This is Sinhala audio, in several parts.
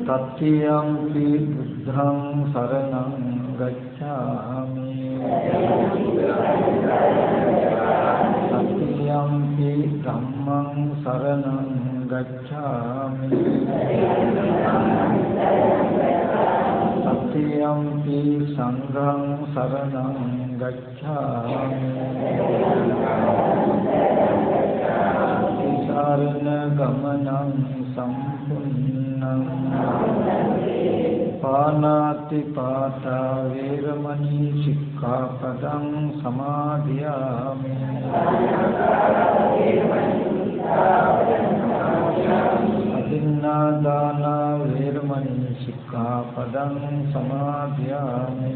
Tattiyampi buddhang saranam gacchami. Tattiyampi dhammang saranam gacchami. Tattiyampi sanghang saranam gacchami. Tisarana gamanam sampunnam. Panati pata veramani sikkhapadang samadhiyami. Adinādāna veramani sikkhapadang samadhiyami.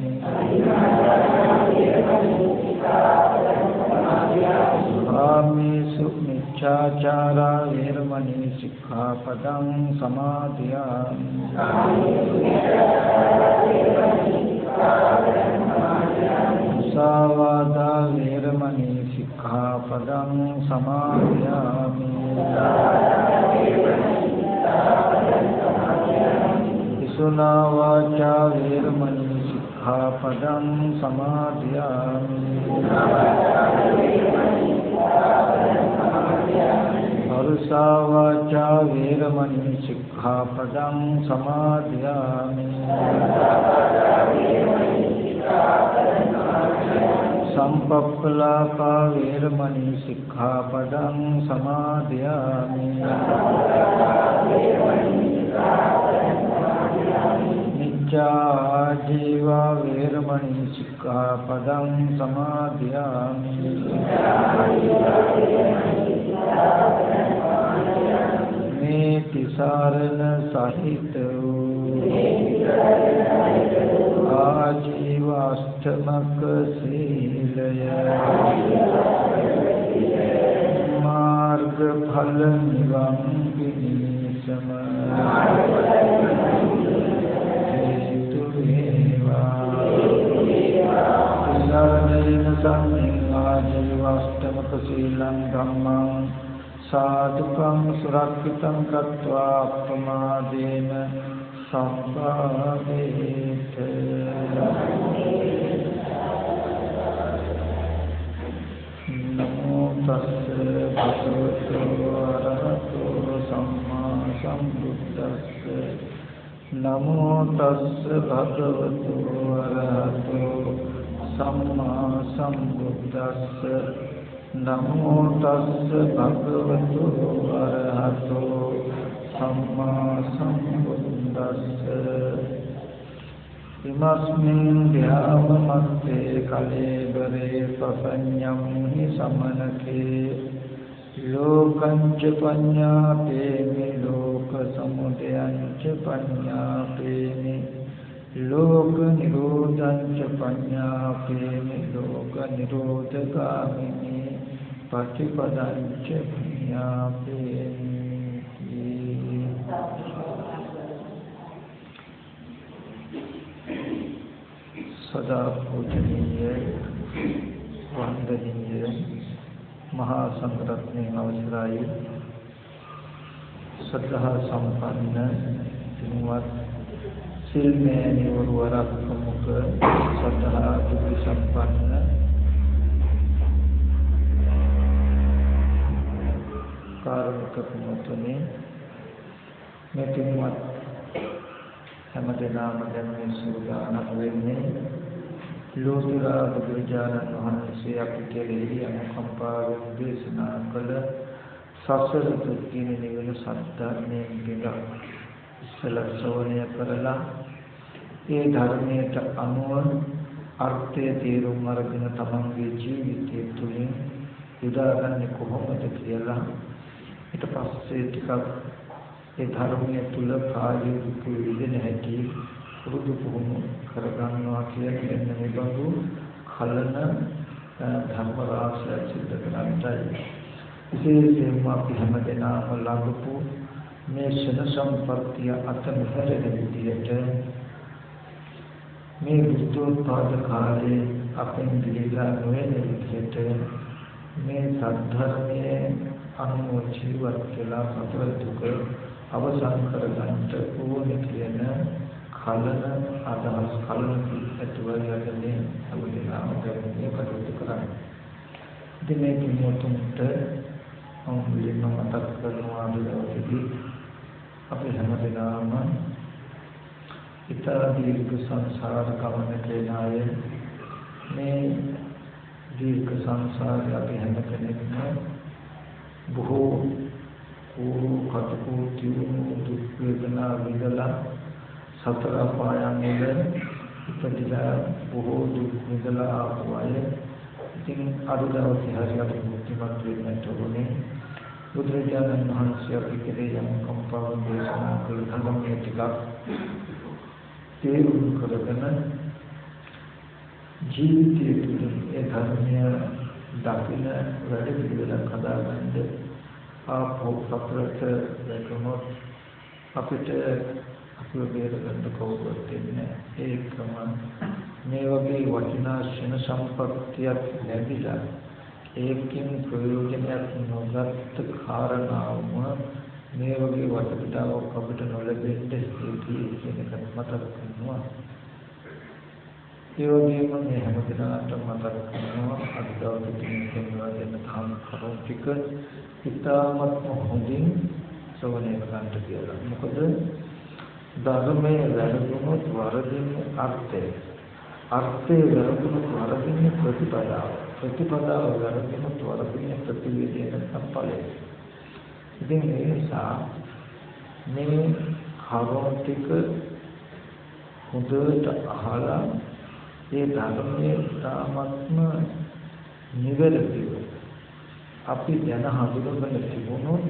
Kāmesu miccācārā veramani sikkhapadang samadhiyami. Musāvādā veramani sikkhapadang samadhiyami. Pisunā vācā veramani sikkhapadang samadhiyami. Parusā vācā veramani sikkhapadang samadhiyami. Sampappalāpā veramani sikkhapadang samadhiyami. Niccā ājīvā veramani sikkhapadang samadhiyami. Tisarana sahita ājīvāṣtamaka sīlaya mārga phala nivampinīsama hetu eva. Tisarana samming ājīvāṣtamaka sīlaṃ dhammam Sādhukam surakhitam katvā appamādena sampādeta. Namo tassa bhagavato arahato sammā sambuddhassa. Namo tassa bhagavato arahato sammā sambuddhassa. Namo tassa bhagavato arahato sammā sambuddhassa. Imasmin dhyāvamatte kalebare papaññam hi samanake lokanca paññāpemi loka samudayanca paññāpemi loka nirodhanca paññāpemi loka nirodhagāmini patipadanca paññāpemi. सदा पूजनीय वंदनीय මහා සංඝරත්නයේ අවසරයි සද්ධා සම්පන්න පින්වත් සිල්මෑණිවරු වරක් ප්‍රමුඛ සද්ධා බුද්ධ සම්පන්න කාරුණික පින්වත්නි මේ පින්වත් හැමදෙනාම දැන් මේ සූදානම් වෙන්නේ ලෝතර බුදුරජාණන් වහන්සේ අපි කෙරෙහි අනුකම්පාවෙන් දේශනා කළ සසර දුක්ඛින නිවන සත්‍යයෙන් ගෙඟ ඉස්සල ශ්‍රවණය කරලා ඒ ධර්මයට අනුව අර්ථය තේරුම් අරගෙන තමන්ගේ ජීවිතය තුළින් යොදාගන්නේ කොහොමද කියලා ඊට පස්සේ ටිකක් ඒ ධර්මයේ තුල ප්‍රායෝගික විදිහට හැටි පුරුදු පුහුණු කරගන්නවා කියන මෙන්න මේ බඳු කලන ධර්ම රාශියක් සිද්ධ කරන්නයි විශේෂයෙන්ම අපි හැමදෙනාම ළඟපු මේ ශන සම්පත්තිය අතමහැරෙන විදිහට මේ බුද්ධෝත්පාද කාලයේ අපෙන් පිළිලා නොවන විදිහට මේ සද්ධර්මයේ අනුව ජීවත් වෙලා සතර දුක අවසන් කරගන්නට ඕනේ කියන කලන අදහස් කලන ඇතුළතදී අපිටම මේ කටයුතු කරන්නේ. ඉතින් මේ කිමුතුන්ට අමුලින්ම මතක් කරනවා දවසේදී අපි හැමදෙනාම ඉතා දීර්ඝ සංසාර ගමනක යන අය මේ දීර්ඝ සංසාරය අපි හැම කෙනෙක්ම බොහෝ කටකෝ තියුණු දුක් වේදනා විඳලා සතර පායන් වල ඉපදිලා බොහෝ දුක් විඳලා ආපු අය ඉතින් අද දවසේ හරියට මුක්තිමත් වෙන්නට ඕනේ බුදුරජාණන් වහන්සේ අපි කෙරෙහි අනුකම්පාවෙන් දේශනා කළ ධර්මයේ ටිකක් තේරුම් කරගෙන ජීවිතයේ තුළ ඒ ධර්මය දකින වැඩ පිළිවෙලක් හදාගන්න ආපෝ සතරට දැකමොත් අපිට අපිව බේරගන්න කවුරුත් ඉන්නේ ඒකම මේ වගේ වටිනා ශන සම්පත්තියක් ලැබිලා ඒකෙන් ප්‍රයෝජනයක් නොගත් කාරණාවම මේ වගේ වටපිටාවක් අපිට නොලැබෙන්න හේතු කියන එක මතක් කරනවා ඒ වගේම මේ හැමදෙනාට මතක් කරනවා අද දවසේ තියෙනවා දෙන්න තාම කරුණු ටික ඉතාමත් හොඳින් ශ්‍රවණය කරන්න කියලා. මොකද ධර්මයේ වැරදුනොත් වරදින්නේ අර්ථය. අර්ථයේ වැරදුනොත් වරදින්නේ ප්‍රතිපදාව. ප්‍රතිපදාව වැරදුනොත් වරදින්නේ ප්‍රතිවේදය නැත්නම් ඵලය. ඉතින් ඒ නිසා මේ කරුණු ටික හොඳට අහලා ඒ ධර්මයේ තාමත්ම නිවැරදිව අපි දැන හඳුනගෙන තිබුණොත්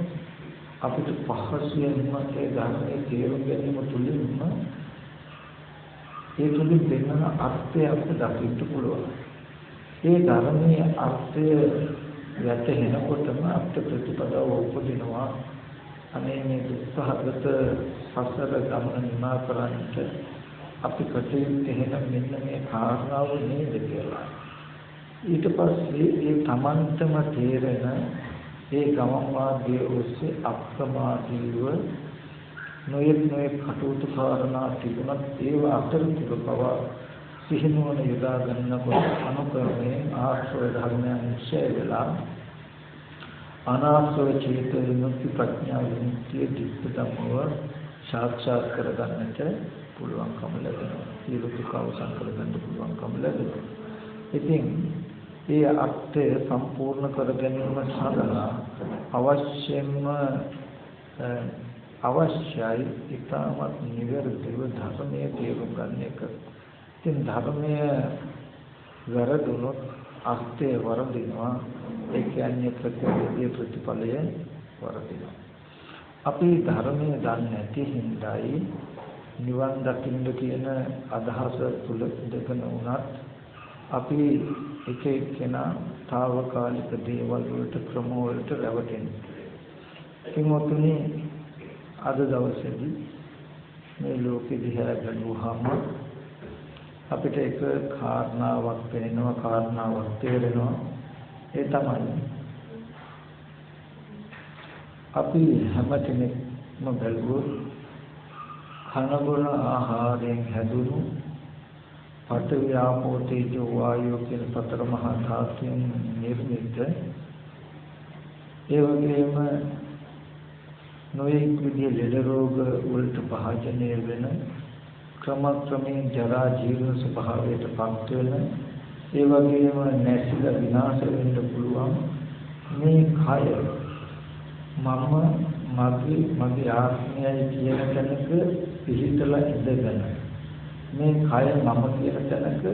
අපිට පහසුවෙන්ම ඒ ධර්මයේ තේරුම් ගැනීම තුළින්ම ඒ තුළින් දෙන්න අර්ථය අපිට දකින්න පුළුවන්. ඒ ධර්මයේ අර්ථය වැටහෙනකොටම අපිට ප්‍රතිපදාව උපදිනවා. අනේ මේ දුක්ඛගත සසර ගමන නිමා කරන්නට අපි කටයුතු එහෙනම් මෙන්න මේ කාරණාව නේද කියලා. ඊට පස්සේ ඒ තමන්ටම තේරෙන ඒ ගමන් මාර්ගයේ ඔස්සේ අප්‍රමාදීව නොයෙක් කටයුතු කාරණා තිබුණත් ඒව අතරතුර පවා සිහිනුවන යොදා ගන්නකොට අනුක්‍රමයෙන් ආශ්‍රය ධර්මයන් ක්ෂය වෙලා අනාශ්‍රය චේත විමුක්ති ප්‍රඥා විමුක්තිය දිට්ඨිතමව සාක්ෂාත් කරගන්නට පුළුවන්කම ලැබෙනවා. සියලු දුක අවසන් කරගන්න පුළුවන්කම ලැබෙනවා. ඉතින් ඒ අර්ථය සම්පූර්ණ කර ගැනීම සඳහා අවශ්‍යයි ඉතාමත් නිවැරදිව ධර්මයේ තේරුම් ගන්න එක. ඉතින් ධර්මය වැරදුනොත් අර්ථය වරදිනවා. ඒ කියන්නේ ප්‍රතිඵලය වරදිනවා. අපි ධර්මයේ දන්නේ නැති හින්දායි නිවන් දකින්න කියන අදහස තුල ඉඳගෙන උනත් අපි එක එක්කෙනා తాවකාලික දේවල් වලට ක්‍රම වලට රැවටෙනවා. කිමොතුනි අද දවසේදී මේ ලෝකෙ දිහා බලුවාම අපිට එක කාරණාවක් පේනවා, කාරණාවක් තේරෙනවා. ඒ තමයි අපි හැම කෙනෙක්ම බැලුවොත් කන බොන ආහාරයෙන් හැදුණු පඨවි ආපෝ තේජෝ වායෝ කියන සතර මහා ධාතුන් නිර්මිත ඒ වගේම නොයෙක් විදිහේ ලෙඩ රෝග වලට භාජනය වෙන ක්‍රමක්‍රමයෙන් ජරා ජීර්ණ ස්වභාවයට පත් වෙන ඒ වගේම නැසිලා විනාශ වෙන්න පුළුවන් මේ කය මගේ ආත්මයයි කියන තැනක පිහිටලා ඉඳගෙන මේ කය මම කියන තැනක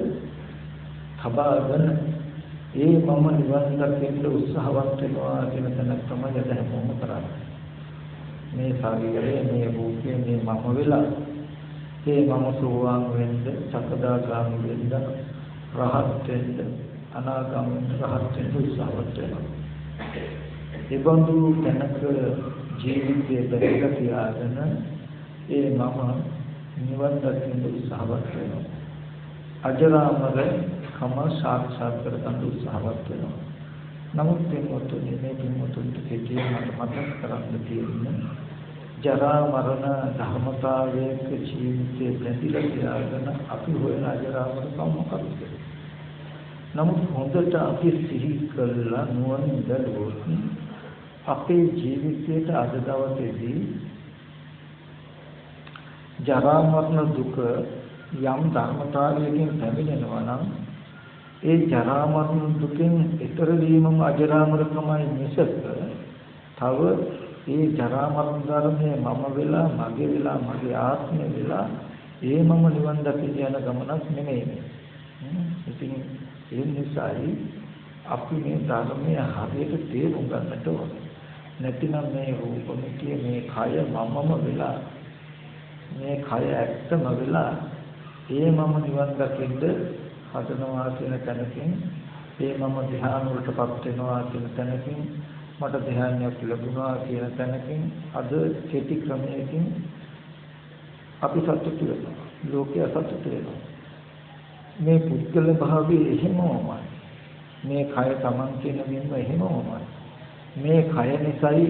තබාගෙන ඒ මම නිවන් දකින්න උත්සාහවත් වෙනවා කියන තැනක් තමයි අද හැමෝම කරන්නේ. මේ ශරීරයේ මේ රූපයේ මේ මම වෙලා ඒ මම සෝවාන් වෙන්න, සකදාගාමී වෙන්න, රහත් වෙන්න, අනාගාමී රහත් වෙන්න උත්සාහවත් වෙනවා. ඒ බඳු තැනක ජීවිතයේ බැහැලා තියාගෙන ඒ මම නිවන් දකින්න උත්සාහවත් වෙනවා. අජරාමර කම සාක්ෂාත් කරගන්න උත්සාහවත් වෙනවා. නමුත් මේ පින්වතුන්ට කෙටියෙන් මතක් කරගන්න තියෙන්නේ ජරා මරණ ධර්මතාවයක ජීවිතයේ බැඳිලා තියාගෙන අපි හොයන අජරාමර කම මොකක්ද? නමුත් හොඳට අපි සිහි කළා නුවණින් බැලුවොත් අපේ ජීවිතයට අද දවසේදී ජරා මරණ දුක යම් ධර්මතාවයකින් පැමිණෙනවා නම් ඒ ජරා මරණ දුකෙන් ඈතර වීමම අජරාමරකමයි මිසක තව ඒ ජරා මරණ ධර්මයේ මම වෙලා මගේ ආත්මය වෙලා ඒ මම නිවන් දකින්න යන ගමනක් නෙමෙයි. ඉතින් ඒ නිසායි අපි මේ ධර්මයේ හරියට තේරුම් ගන්නට ඕනේ. නැතිනම් මේ රූපමිතිය මේ කය මමම වෙලා මේ කය ඇත්තම වෙලා ඒ මම නිවන් දකින්න හදනවා කියන තැනකින් ඒ මම ධ්‍යාන වලටපත් වෙනවා කියන තැනකින් මට ධ්‍යානයක් ලැබුණා කියන තැනකින් අද කෙටි ක්‍රමයකින් අපි සතුටු වෙනවා. ලෝකයේ සතුටු වෙනවා. මේ පුද්ගල භාවයේ එහෙමමයි. මේ කය Taman කියන මෙන්න එහෙමමයි. මේ කය නිසායි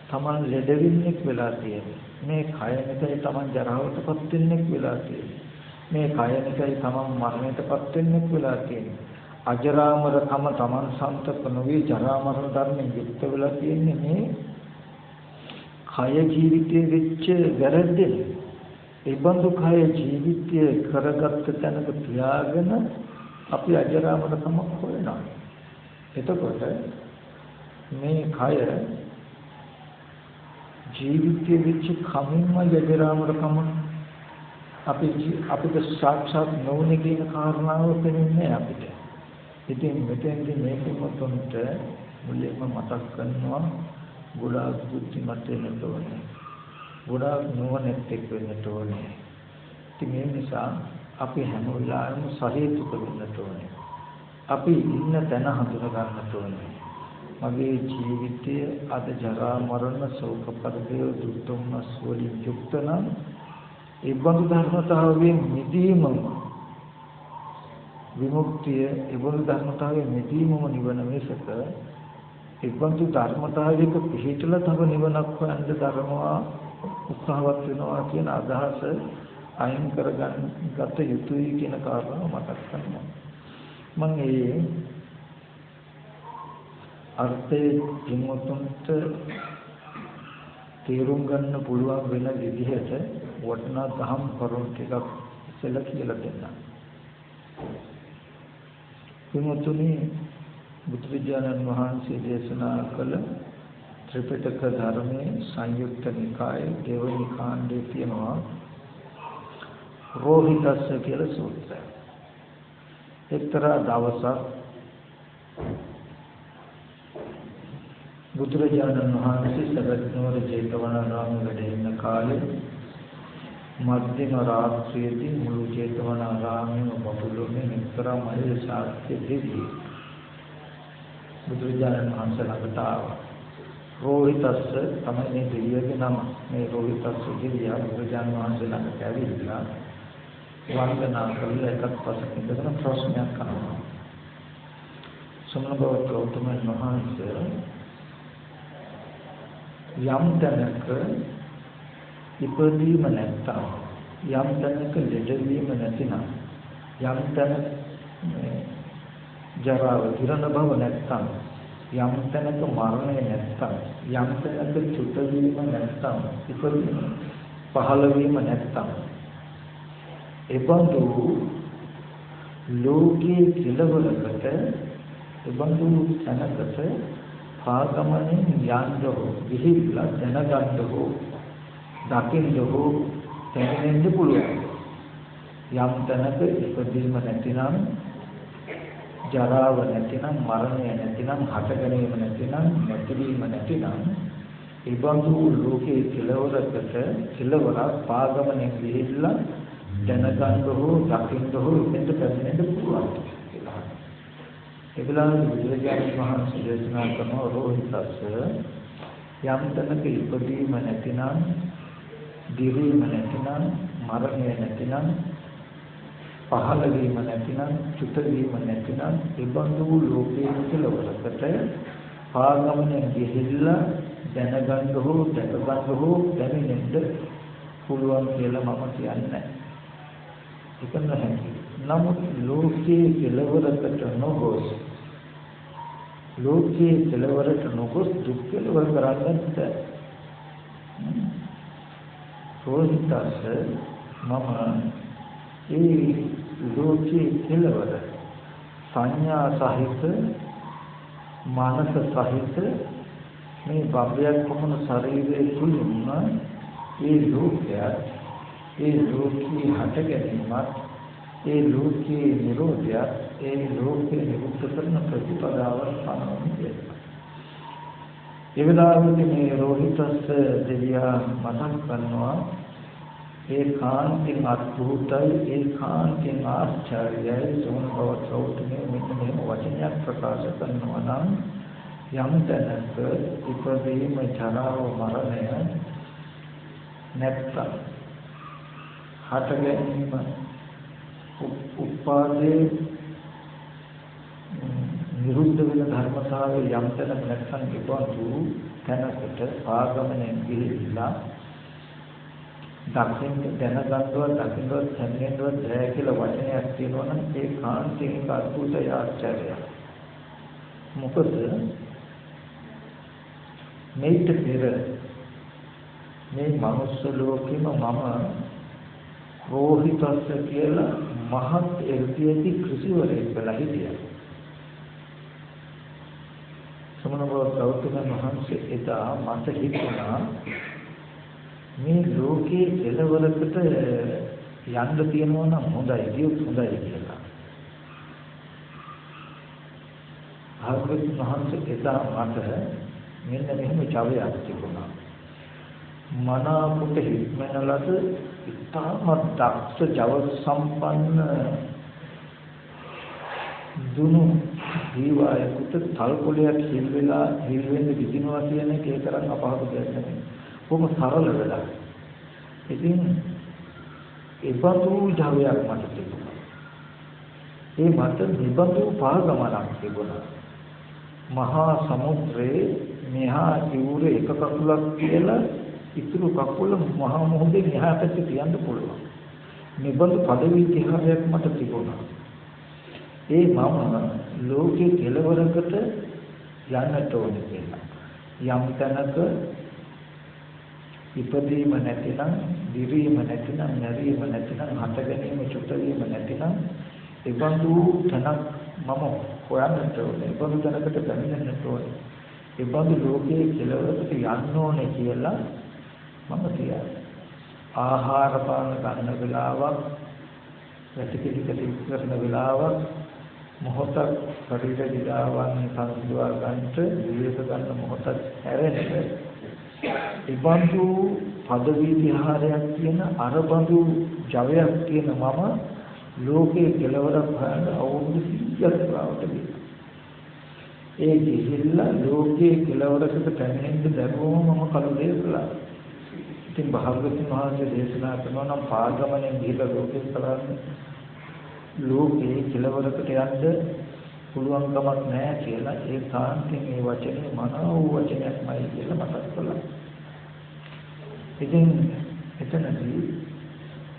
Taman ලෙඩෙන්නේ වෙලා තියෙන්නේ. මේ කය නිසායි Taman ජරාවටපත් වෙන්නේ වෙලා තියෙන්නේ. මේ කය නිසායි Taman මරණයටපත් වෙන්නේ වෙලා තියෙන්නේ. අජරාමරකම Taman සන්තක නොවේ ජරා මරණ ධර්මයෙන් යුක්ත වෙලා තියෙන්නේ මේ කය ජීවිතයේ වෙච්ච වැරද්දේ. ඒ බඳු කය ජීවිතය කරගත්ත තැනක තියාගෙන අපි අජරාමරකම හොයනවා. එතකොට මේ කය ජීවිතයේ වෙච්ච කමින්ම අජරාමරකම අපිට සාක්ෂාත් නොවන කියන කාරණාව පෙනෙන්නේ අපිට. ඉතින් මෙතෙන්දී මේකෙන් මොතොන්ට මුලින්ම මතක් කරනවා ගොඩාක් බුද්ධිමත් වෙන්න ඕනේ. ගොඩාක් නුවණැත්තෙක් වෙන්න ඕනේ. ඉතින් ඒ නිසා අපි හැම වෙලාවෙම සහේතුක වෙන්න ඕනේ. අපි ඉන්න තැන හඳුනා ගන්න ඕනේ. මගේ ජීවිතය අද ජරා මරණ ශෝක පරිදේ දුක් දුම්නස් වලින් යුක්ත නම් ඒ බඳු ධර්මතාවයෙන් මිදීමම විමුක්තිය ඒ බඳු ධර්මතාවයෙන් මිදීමම නිවන මිසක ඒ බඳු ධර්මතාවයක පිහිටලා තව නිවනක් හොයන්න ධර්මවා උත්සාහවත් වෙනවා කියන අදහස අයින් කරගන්න ගත යුතුයි කියන කාරණාව මතක් කරනවා. මම ඒ අර්ථයේ කිමුතුන්ට තේරුම් ගන්න පුළුවන් වෙන විදිහට වටිනා දහම් කරුණු ටිකක් ඉස්සෙල්ලා කියලා දෙන්නම්. කිමුතුනි බුදුරජාණන් වහන්සේ දේශනා කළ ත්‍රිපිටක ධර්මයේ සංයුක්ත නිකායේ දෙවනි කාණ්ඩයේ තියෙනවා රෝහිතස්ස කියලා සූත්‍රය. එක්තරා දවසක් බුදුරජාණන් වහන්සේ සබත්නවර ජේතවනාරාමයේ වැඩ ඉන්න කාලේ මධ්‍යම රාත්‍රියේදී මුළු ජේතවනාරාමයේම බබළුනේ එක්තරා මහේ ශාස්ත්‍රීය දෙවියෙක් බුදුරජාණන් වහන්සේ ළඟට ආවා. රෝහිතස්ස තමයි මේ දෙවියගේ නම. මේ රෝහිතස්ස දෙවියා බුදුරජාණන් වහන්සේ ළඟට ඇවිල්ලා වන්දනා කරලා එකත් පසෙක ඉඳගෙන ප්‍රශ්නයක් අහනවා. සම්මත ගෞතමයන් වහන්සේ යම් තැනක ඉපදීම නැත්තම් යම් තැනක ලෙඩවීම නැතිනම් යම් තැනක ජරාව දිරන බව නැත්තම් යම් තැනක මරණය නැත්තම් යම් තැනක චුත වීම නැත්තම් ඉපදීම පහළ වීම නැත්තම් එබඳු ලෝකයේ කෙලවරකට එබඳු තැනකට පාගමනින් යන්න හෝ විහිදලා දැනගන්න හෝ දකින්න හෝ දැනෙන්න පුළුවන්. යම් තැනක ඉපදීම නැතිනම් ජරාව නැතිනම් මරණය නැතිනම් හට ගැනීම නැතිනම් නැතිවීම නැතිනම් එබඳු ලෝකයේ කෙලවරකට කෙලවරක් පාගමනින් විහිදලා දැනගන්න හෝ දකින්න හෝ එතෙන්ට පැමිණෙන්න පුළුවන්. එබලන් බුදුරජාණන් වහන්සේ දේශනා කරන රෝහිතස්ස යම් තැනක ඉපදීම නැතිනම් දිවීම නැතිනම් මරණය නැතිනම් පහළ වීම නැතිනම් චුත වීම නැතිනම් එබඳු ලෝකයේ කෙලවරකට පාගමනෙන් ගිහිල්ලා දැනගන්න හෝ දැකගන්න හෝ දැනෙන්න පුළුවන් කියලා මම කියන්නේ. ඒක නැහැ. නමුත් ලෝකයේ කෙලවරකට නොගොස් ලෝකයේ කෙලවරට නොගොස් දුක් කෙලවර කරන්නට රෝහිතස්ස මම ඒ ලෝකයේ කෙලවර සංඥා සහිත මානස සහිත මේ භවයක් කොමන ශරීරයේ තුලින්ම ඒ ලෝකයේ හට ගැනීමත් ඒ ලෝකයේ නිරෝධයත් ඒ ලෝකයේ නිරුද්ධ කරන ප්‍රතිපදාවක් පනවන්නේ. ඒ වෙලාවේදී මේ රෝහිතස්ස දෙවියා මතක් කරනවා ඒකාන්තයෙන් අద్භූතයි ඒකාන්තයෙන් ආශ්චර්යයි සෝන බව සෞතුනේ මෙන්න මේ වචනයක් ප්‍රකාශ කරනවා නම් යම් තැනක ඉපදීම ජරාව මරණය නැත්තම් හට ගැනීම උපාදේ නිරුද්ධ වෙන ධර්මතාවයේ යම් තැනක නැත්නම් ඉබඳු තැනකට ආගමනයෙන් ගිහිල්ලා දකින්න දැනගන්නවත් දකින්නවත් හැමෙන්නවත් බෑ කියලා වචනයක් තියෙනවා නම් ඒ කාන්තික අద్భుතය ආශ්චර්යය. මොකද මේක පෙර මේ මනුස්ස ලෝකෙම මම රෝහිතස්ස කියලා මහත් එල්පියති කෘෂිවරයෙක් වෙලා හිටියා. සමනව ගෞතම මහන්සේ එදා මට හිතුණා මේ ලෝකයේ කෙලවරකට යන්න තියෙනවා නම් හොඳයි කියොත් හොඳයි කියලා. ආගමික මහන්සේ එදා මට මෙන්න මෙහෙම චවයක් තිබුණා. මනාපුට හික්මනලද ඉතාමත් දක්ෂ ජව සම්පන්න දුනු දීවායකට තල්කොලයක් හිල් වෙන්න විදිනවා කියන එක ඒ තරම් අපහසු දෙයක් නෙමෙයි. කොහොම සරල වෙලා. ඉතින් ඒබඳු ජවයක් මට තිබුණා. ඒ මට නිබඳු පාගමනක් තිබුණා. මහා සමුද්‍රයේ මෙහා ඉවුර එක කකුලක් කියලා ඉතුරු කකුල මහා මොහොතේ මෙහා පැත්තේ තියන්න පුළුවන්. නිබඳු පදවි ඉතිහාසයක් මට තිබුණා. ඒ මම ලෝකේ කෙලවරකට යන්නට ඕනේ කියලා. යම් තැනක ඉපදීම නැතිනම්, දිවීම නැතිනම්, නැරීම නැතිනම්, හට ගැනීම චුත වීම නැතිනම්, ඒබඳු තැනක් මම හොයන්නට ඕනේ. ඒබඳු තැනකට පැමිණෙන්නට ඕනේ. ඒබඳු ලෝකයේ කෙලවරකට යන්න ඕනේ කියලා මම කියනවා. ආහාර පාන ගන්න වෙලාවක්, ප්‍රතිපිටික කරන වෙලාවක්, මොහොතක් ශරීර දිගාවන් සංසිඳවා ගන්නට විවේක ගන්න මොහොතක් හැරෙන්නේ. ඉබඳු පදවි විහාරයක් කියන අරබඳු ජවයක් කියන මම ලෝකයේ කෙලවරක් හොයන අවුරුදු 100ක් පුරාවට ගියා. ඒ ගිහිල්ලා ලෝකයේ කෙලවරකට පැමිණෙන්න දැරුවම මම කලුලේ කළා. ඉතින් භාග්‍යවතුන් වහන්සේ දේශනා කරනවා නම් පාගමනෙන් ගිහිල්ලා ලෝකේ කරන්නේ ලෝකයේ කෙලවරකට යන්න පුළුවන් කමක් නැහැ කියලා ඒ කාන්තෙන් මේ වචනේ මනෝ වචනයක්මයි කියලා මතක් කළා. ඉතින් එතනදී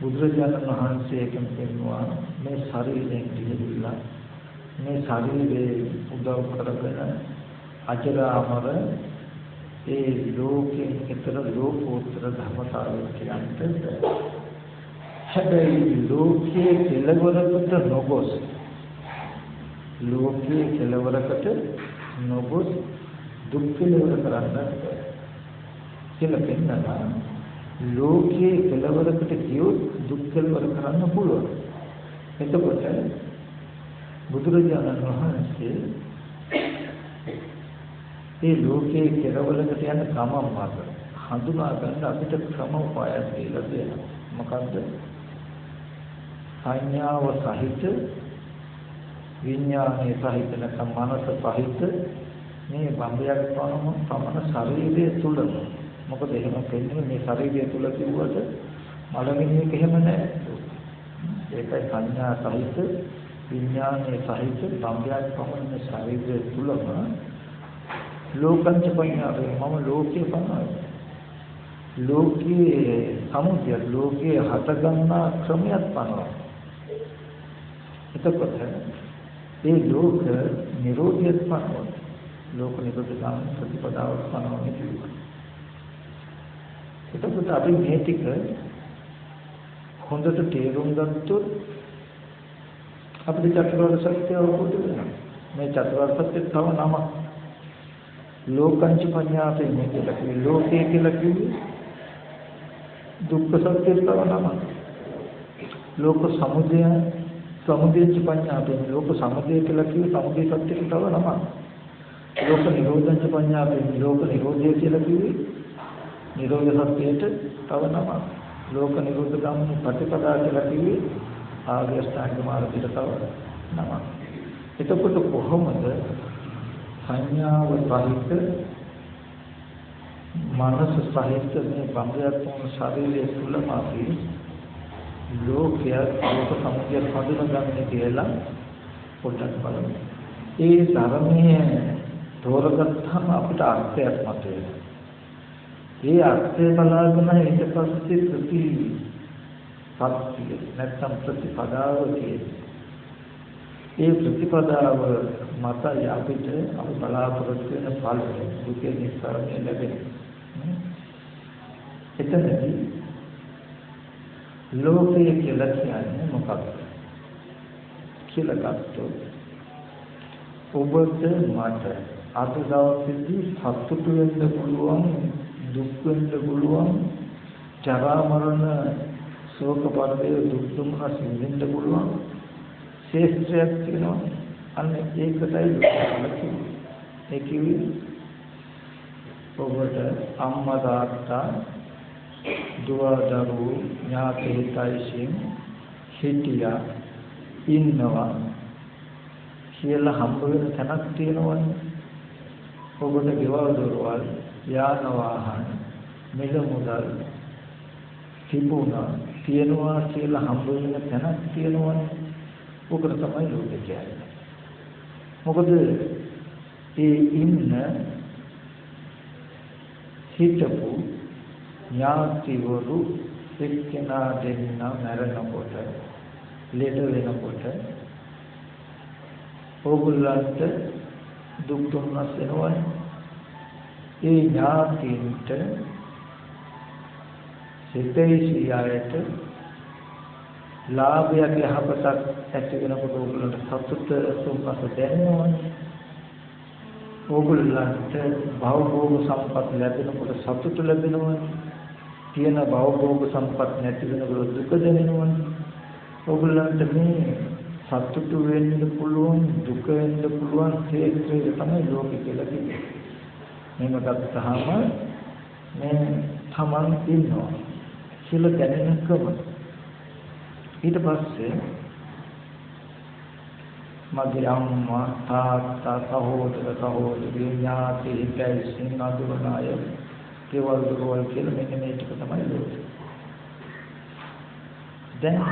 බුදුරජාණන් වහන්සේ කියනවා මේ ශරීරයෙන් දිවිලා මේ ශරීරයේ උදව් කරගෙන අජරාමර ඒ ලෝකයෙන් ඊතර ලෝකෝත්තර ධර්මතාවය කියන්නේ. හැබැයි ලෝකයේ කෙලවරකට නොගොස් ලෝකයේ කෙලවරකට නොගොස් දුක් කෙලවර කරන්න කියලා කියනවා. ලෝකයේ කෙලවරකට ගියොත් දුක් කෙලවර කරන්න පුළුවන්. එතකොට බුදුරජාණන් වහන්සේ මේ ලෝකයේ කෙලවරකට යන ක්‍රම මාර්ග හඳුනා ගන්න අපිට ක්‍රම උපායක් දීලා දෙනවා. මොකද්ද? සංඥාව සහිත විඥානයේ සහිත නැත්නම් මනස සහිත මේ බඹයක් පමණ ශරීරය තුලම. මොකද එහෙම කියන්නේ මේ ශරීරය තුල කිව්වට මලමිණියක එහෙම නැහැ. ඒකයි සංඥා සහිත විඥානයේ සහිත බඹයක් පමණ ශරීරය තුලම ලෝකංච පඤ්ඤාවේ මම ලෝකේ පමණයි. ලෝකයේ සමුදය ලෝකයේ හටගන්නා ක්‍රමයක් පනවනවා. එතකොට ඒ ලෝක නිරෝධියත් පනවනවා. ලෝක නිරෝධ ගාමී ප්‍රතිපදාවක් පනවන්නේ කියනවා. එතකොට අපි මේ ටික හොඳට තේරුම් ගත්තොත් අපිට චතුරාර්ය සත්‍ය අවබෝධ වෙනවා. මේ චතුරාර්ය සත්‍ය තව නම ලෝකංච පඤ්ඤාතේ මේ කියලා කිව්වේ ලෝකේ කියලා කිව්වේ දුක්ඛ සත්‍ය තව නම. ලෝක සමුදය සමුදයච පඤ්ඤාතේ ලෝක සමුදය කියලා කිව්වේ සමුදය සත්‍ය තව නම. ලෝක නිරෝධංච පඤ්ඤාතේ ලෝක නිරෝධය කියලා කිව්වේ නිරෝධ සත්‍යයට තව නම. ලෝක නිරෝධ ගාමී ප්‍රතිපදා කියලා කිව්වේ ආර්ය අෂ්ටාංග මාර්ගයට තව නම. එතකොට කොහොමද සංඥාව සහිත මනස සහිත මේ බඹයක් වන ශරීරය තුලම අපි ලෝකය ලෝක සමුදය හඳුනගන්නේ කියලා පොඩ්ඩක් බලමු. ඒ ධර්මයේ තෝරගත්තාම අපිට අර්ථයක් මතුවෙනවා. ඒ අර්ථය බලාගෙන ඊට පස්සේ ප්‍රතිපත්තිය නැත්නම් ප්‍රතිපදාව කියන්නේ. ඒ ප්‍රතිපදාව මත අපිට අපි බලාපොරොත්තු වෙන ඵල දුකේ නිස්සාරණය ලැබෙනවා. එතනදී ලෝකයේ කියලා කියන්නේ මොකක්ද කියලා ගත්තොත් ඔබට මට අද දවසේදී සතුටු වෙන්න පුළුවන් දුක් වෙන්න පුළුවන් ජරා මරණ ශෝක පරිදේ දුක් දුම්නස් විඳින්න පුළුවන් ශේෂ්ත්‍රයක් තියෙනවා. අන්න ඒකටයි දුක කියන්නේ. ඒ කිව්වේ ඔබට අම්මා තාත්තා දුව දරුවෝ ඥාති හිතයිසින් හිටියා ඉන්නවා කියලා හම්බ වෙන තැනක් තියෙනවනේ. ඔබට ගෙවල් දොරවල් යාන වාහන මිල මුදල් තිබුණා තියෙනවා කියලා හම්බ වෙන තැනක් තියෙනවනේ. ඔකට තමයි ලෝකය කියන්නේ. මොකද ඒ ඉන්න හිතපු ඥාතිවරු එක්කෙනා දෙන්න මැරෙනකොට ලෙඩ වෙනකොට ඕගොල්ලන්ට දුක් දුන්නස් වෙනවනේ. ඒ ඥාතින්ට සිතේසියායට ලාභයක් යහපතක් ඇති වෙනකොට ඕගොල්ලන්ට සතුට සුවපත් දැනෙනවනේ. ඕගොල්ලන්ට භවභෝග සම්පත් ලැබෙනකොට සතුට ලැබෙනවනේ. තියෙන භවභෝග සම්පත් නැති වෙනකොට දුක දැනෙනවනේ. ඕගොල්ලන්ට මේ සතුට වෙන්න පුළුවන් දුක වෙන්න පුළුවන් ක්ෂේත්‍රය තමයි ලෝකෙ කියලා කියන්නේ. මේක ගත්තාම මේ තමන් ඉන්නවා කියලා දැනෙනකම ඊට පස්සේ මගේ අම්මා තාත්තා සහෝදර සහෝදරි ඥාති හිතයිසින් අඳුරනාය කෙවල් දොරවල් කියලා මෙන්න මේ ටික තමයි ලෝකෙ. දැන්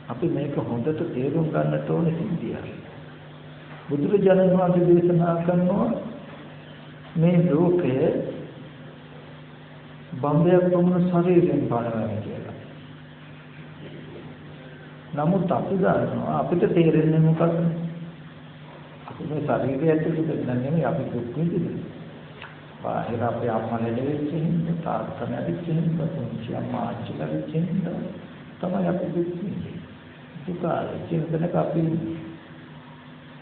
අපි මේක හොඳට තේරුම් ගන්නට ඕනේ සිද්ධියක්. බුදුරජාණන් වහන්සේ දේශනා කරනවා මේ ලෝකය බම්බයක් පමණ ශරීරයෙන් බලනවා කියලා. නමුත් අපි දන්නවා අපිට තේරෙන්නේ මොකක්ද? අපි මේ ශරීරය ඇතුළේ නෙමෙයි අපි දුක් විඳින්නේ. බාහිර අපේ අම්මා ලැබෙච්ච හින්දා තාත්තා ලැබෙච්ච හින්දා පුංචි අම්මා ආච්චි ලැබෙච්ච හින්දා තමයි අපි දුක් විඳින්නේ. දුකාරේ චින්තනක අපි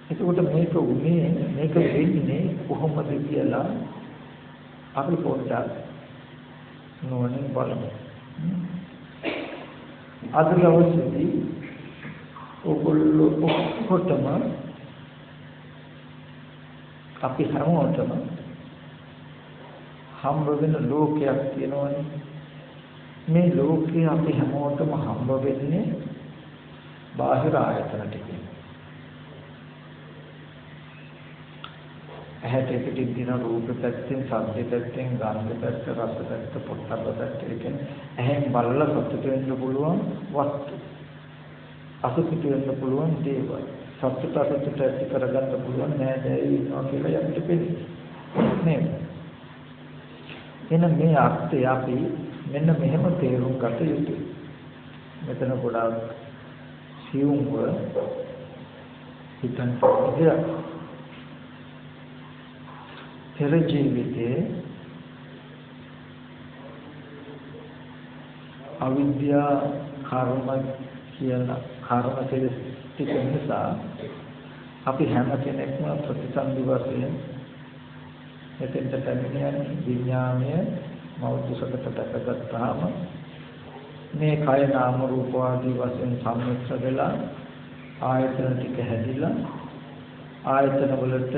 එතකොට මේක උනේ මේක වෙන්නේ කොහොමද කියලා අපි පොඩ්ඩක් නෝනින් බලමු. අද දවසේදී ඔයගොල්ලෝ ඔක්කොටම අපි හැමෝටම හම්බ වෙන ලෝකයක් තියෙනවනේ. මේ ලෝකේ අපි හැමෝටම හම්බ වෙන්නේ බාහිර ආයතන ටිකෙන්. ඇහැට පිටින් දින රූප පැත්තෙන්, ශබ්ද පැත්තෙන්, ගන්ධ පැත්ත, රස පැත්ත, පොට්ටබ්බ පැත්ත කියන ඇහෙන් බලලා සතුට වෙන්න පුළුවන් වස්තු. අසතුට වෙන්න පුළුවන් දේවල්. සතුට අසතුට ඇති කරගන්න පුළුවන් නෑ ඉන්නවා කියලා යන්න දෙන්නේ. නේද? එහෙනම් මේ අර්ථය අපි මෙන්න මෙහෙම තේරුම් ගත යුතුයි. මෙතන ගොඩාක් සියුම්ව හිතන්න ඕනේ. පෙර ජීවිතයේ අවිද්‍යා කර්ම කියන කර්ම ටික නිසා අපි හැම කෙනෙක්ම ප්‍රතිසන්දි වශයෙන් එතෙන්ට පැමිණෙන විඥානය මෞර්තිසකට දැකගත්තාම මේ කය නාම රූප ආදී වශයෙන් සම්මිශ්‍ර වෙලා ආයතන ටික හැදිලා ආයතන වලට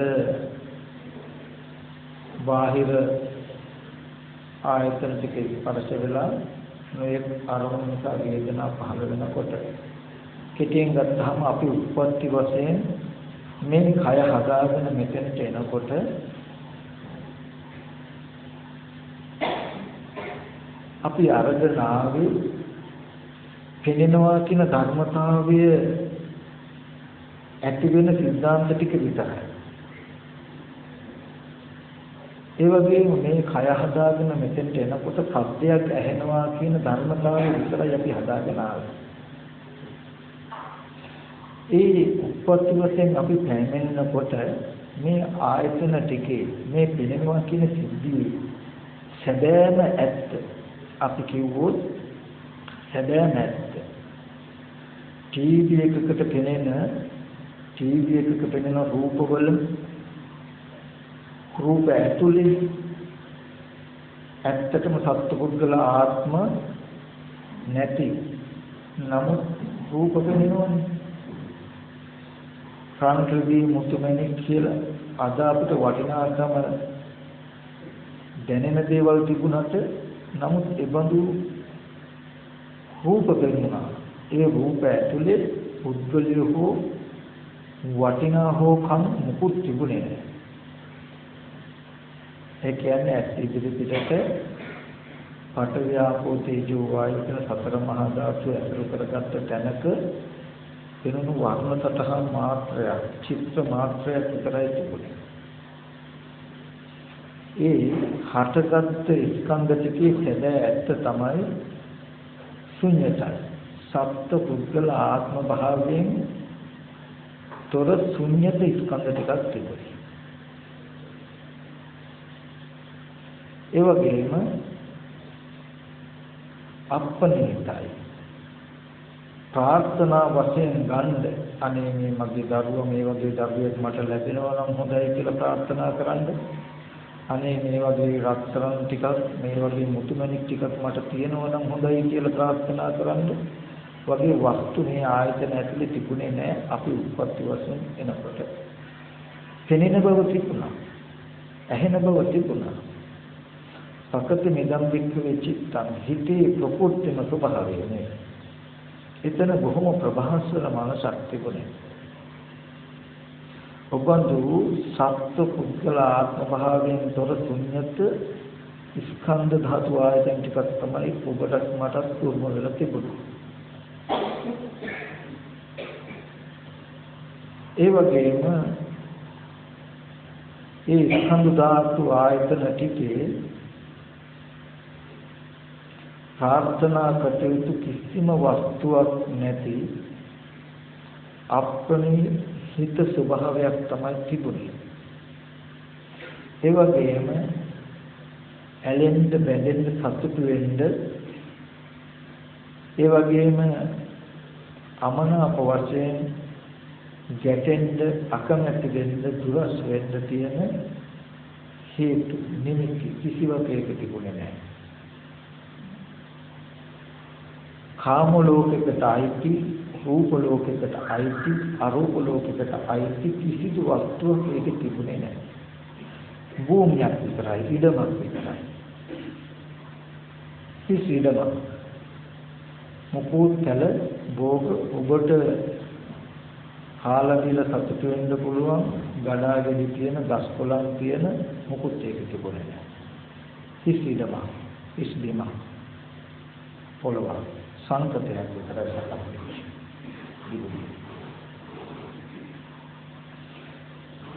බාහිර ආයතන ටික ස්පර්ශ වෙලා මේ අරමුණ නිසා වේදනා පහළ වෙනකොට කෙටියෙන් ගත්තාම අපි උත්පත්ති වශයෙන් මේ කය හදාගෙන මෙතනට එනකොට අපි අරගෙන ආවේ පෙනෙනවා කියන ධර්මතාවය ඇති වෙන සිද්ධාන්ත ටික විතරයි. ඒ වගේම මේ කය හදාගෙන මෙතෙන්ට එනකොට සත්‍යයක් ඇහෙනවා කියන ධර්මතාවය විතරයි අපි හදාගෙන ආවේ. ඒ උපත් වශයෙන් අපි පැමිණෙනකොට මේ ආයතන ටිකේ මේ පෙනෙනවා කියන සිද්ධියේ සැබෑම ඇත්ත අපි කිව්වොත් සැබෑම ඇත්ත. ටීවී එකකට පෙනෙන රූපවල රූප ඇතුලේ ඇත්තටම සත්පුද්ගල ආත්ම නැති නමුත් රූප පෙනෙනවනේ. කාන්ත්‍රදී මුතුමැණික් කියලා අද අපිට වටිනාකම දැනෙන දේවල් තිබුණාට නමුත් ඒබඳු රූප පෙනෙනවා. ඒ රූප ඇතුලේ පුද්ගලය හෝ වටිනා හෝ කම් මුකුත් තිබුණේ නැහැ. ඒ කියන්නේ ඇස් ඉදිරි පිටට පඨවි ආපෝ තේජෝ වායු කියන සතර මහා ධාතු ඇතුළු කරගත්ත තැනක වෙනු වර්ණ සතහන් මාත්‍රයක් චිත්‍ර මාත්‍රයක් විතරයි තිබුණේ. ඒ හටගත් ස්කන්ධ ටිකේ සැබෑ ඇත්ත තමයි ශුන්‍යතයි. සත්ත්ව පුද්ගල ආත්ම භාවයෙන් තොර ශුන්‍යත ස්කන්ධ ටිකක් තිබුණේ. ඒ වගේම අප්පනිතයි. ප්‍රාර්ථනා වශයෙන් ගන්න අනේ මේ මගේ දරුවා මේ වගේ දරුවෙක් මට ලැබෙනවා නම් හොඳයි කියලා ප්‍රාර්ථනා කරන්න. අනේ මේ වගේ රත්තරන් ටිකක් මේ වගේ මුතුමැණික් ටිකක් මට තියෙනවා නම් හොඳයි කියලා ප්‍රාර්ථනා කරන්න. වගේ වස්තු මේ ආයතන ඇතුලේ තිබුණේ නැහැ අපි උත්පත්ති වශයෙන් එනකොට. පෙනෙන බව තිබුණා. ඇහෙන බව තිබුණා. සකත නිදම් වික්‍රේ චිත්තං හිතේ ප්‍රකෘතිම ස්වභාවය නේ. එතන බොහොම ප්‍රභාස්වර මනසක් තිබුණේ. ඔබඳු සත්ත්ව පුද්ගල ආත්ම භාවයෙන් තොර ශුන්‍යත ස්කන්ධ ධාතු ආයතන ටිකක් තමයි ඔබට මටත් උරුම වෙලා තිබුණේ. ඒ වගේම ඒ ස්කන්ධ ධාතු ආයතන ටිකේ ප්‍රාර්ථනා කටයුතු කිසිම වස්තුවක් නැති අප්‍රණීත ස්වභාවයක් තමයි තිබුණේ. ඒ වගේම ඇලෙන්න බැඳෙන්න සතුටු වෙන්න ඒ වගේම අමනාප වශයෙන් ගැටෙන්න අකමැති වෙන්න දුරස් වෙන්න තියෙන හේතු නිමිති කිසිවක් ඒක තිබුණේ නැහැ. කාම ලෝකයකට අයිති, රූප ලෝකයකට අයිති, අරූප ලෝකයකට අයිති කිසිදු වස්තුවක් ඒක තිබුණේ නැහැ. භූමියක් විතරයි, ඉඩමක් විතරයි. කිසි ඉඩමක් මොකෝ කල භෝග ඔබට කාලා දීලා සතුට වෙන්න පුළුවන් ගඩාගෙඩි තියෙන ගස් කොළන් තියෙන මොකුත් ඒක තිබුණේ නැහැ. කිසි ඉඩමක්, කිසි බිමක්, පොළොවක් සංකතයක් විතරයි සකස්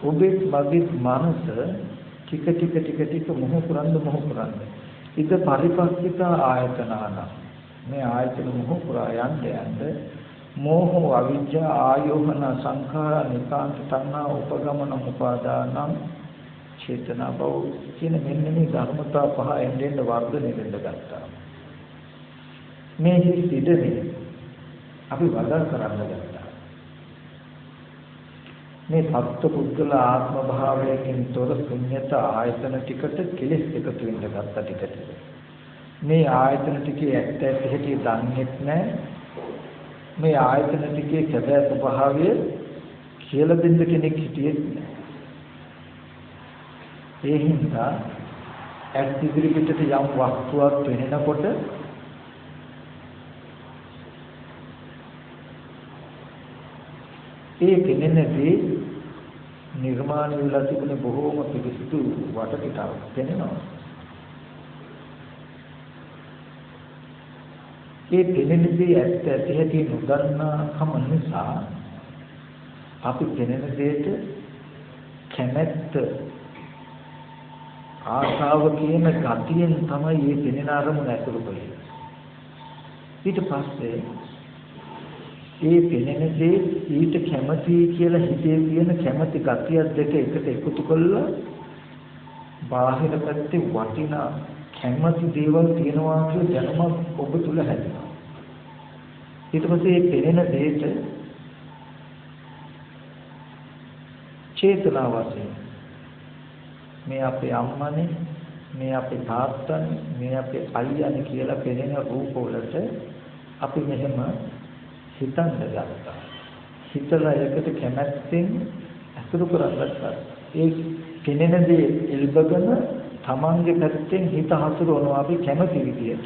ඔබේ මගේ මනස ටික මොහ කරන්න ඉද පරිපස්සිත ආයතනාන මේ ආයතන මොහ පුරා යන්න මෝහ අවිජ්ජා ආයෝහන සංඛාර නිකාන්ත තණ්හා උපගමන උපාදානං චේතනා බව කියන මෙන්න මේ ධර්මතා පහ එන්නෙන් වර්ධනය වෙන්න ගත්තා. මේ සිද්ධියේ අපි වදන් කරන්න ගත්තා. මේ සත්ත්ව පුද්ගල ආත්ම භාවයෙන් තොර ශුන්‍යත ආයතන ටිකට කෙලෙස් එකතු වෙන්න ගත්තා ටිකට. මේ ආයතන ටිකේ ඇත්ත ඇති දන්නේත් නැහැ. මේ ආයතන ටිකේ සැබෑ ස්වභාවය කියලා දෙන්න කෙනෙක් හිටියෙත් නැහැ. ඒ හින්දා ඇත් ඉදිරි පිටට යම් වස්තුවක් වෙනකොට ඒ කෙනෙක්ගේ නිර්මාණය වෙලා තිබුණ බොහෝම පිළිසිදු වටපිටාවක් පෙනෙනවා. ඒ පෙනෙනදී ඇත්ත ඇති හැටි නොදන්නාකම නිසා අපි පෙනෙන දෙයට කැමැත්ත ආශාව කියන ගතියෙන් තමයි මේ පෙනෙන අරමුණ ඇතුළු වෙන්නේ. ඊට පස්සේ ඒ පෙනෙන දේ ඊට කැමති කියලා හිතේ තියෙන කැමති ගතියක් දෙක එකට එකතු කළා බාහිර පැත්තේ වටිනා කැමති දේවල් තියෙනවා කියන දැනුමක් ඔබ තුල හැදෙනවා. ඊට පස්සේ මේ පෙනෙන දෙයට චේතනා වශයෙන් මේ අපේ අම්මනේ, මේ අපේ තාත්තනේ, මේ අපේ අයියානේ කියලා පෙනෙන රූප වලට අපි මෙහෙම හිතන්න ගත්තා. හිතලා ඒකට කැමැත්තෙන් අසුරු කරගත්තා. ඒ කෙනෙන දේ එල්බගෙන තමන්ගේ පැත්තෙන් හිත හසුරවනවා අපි කැමති විදියට,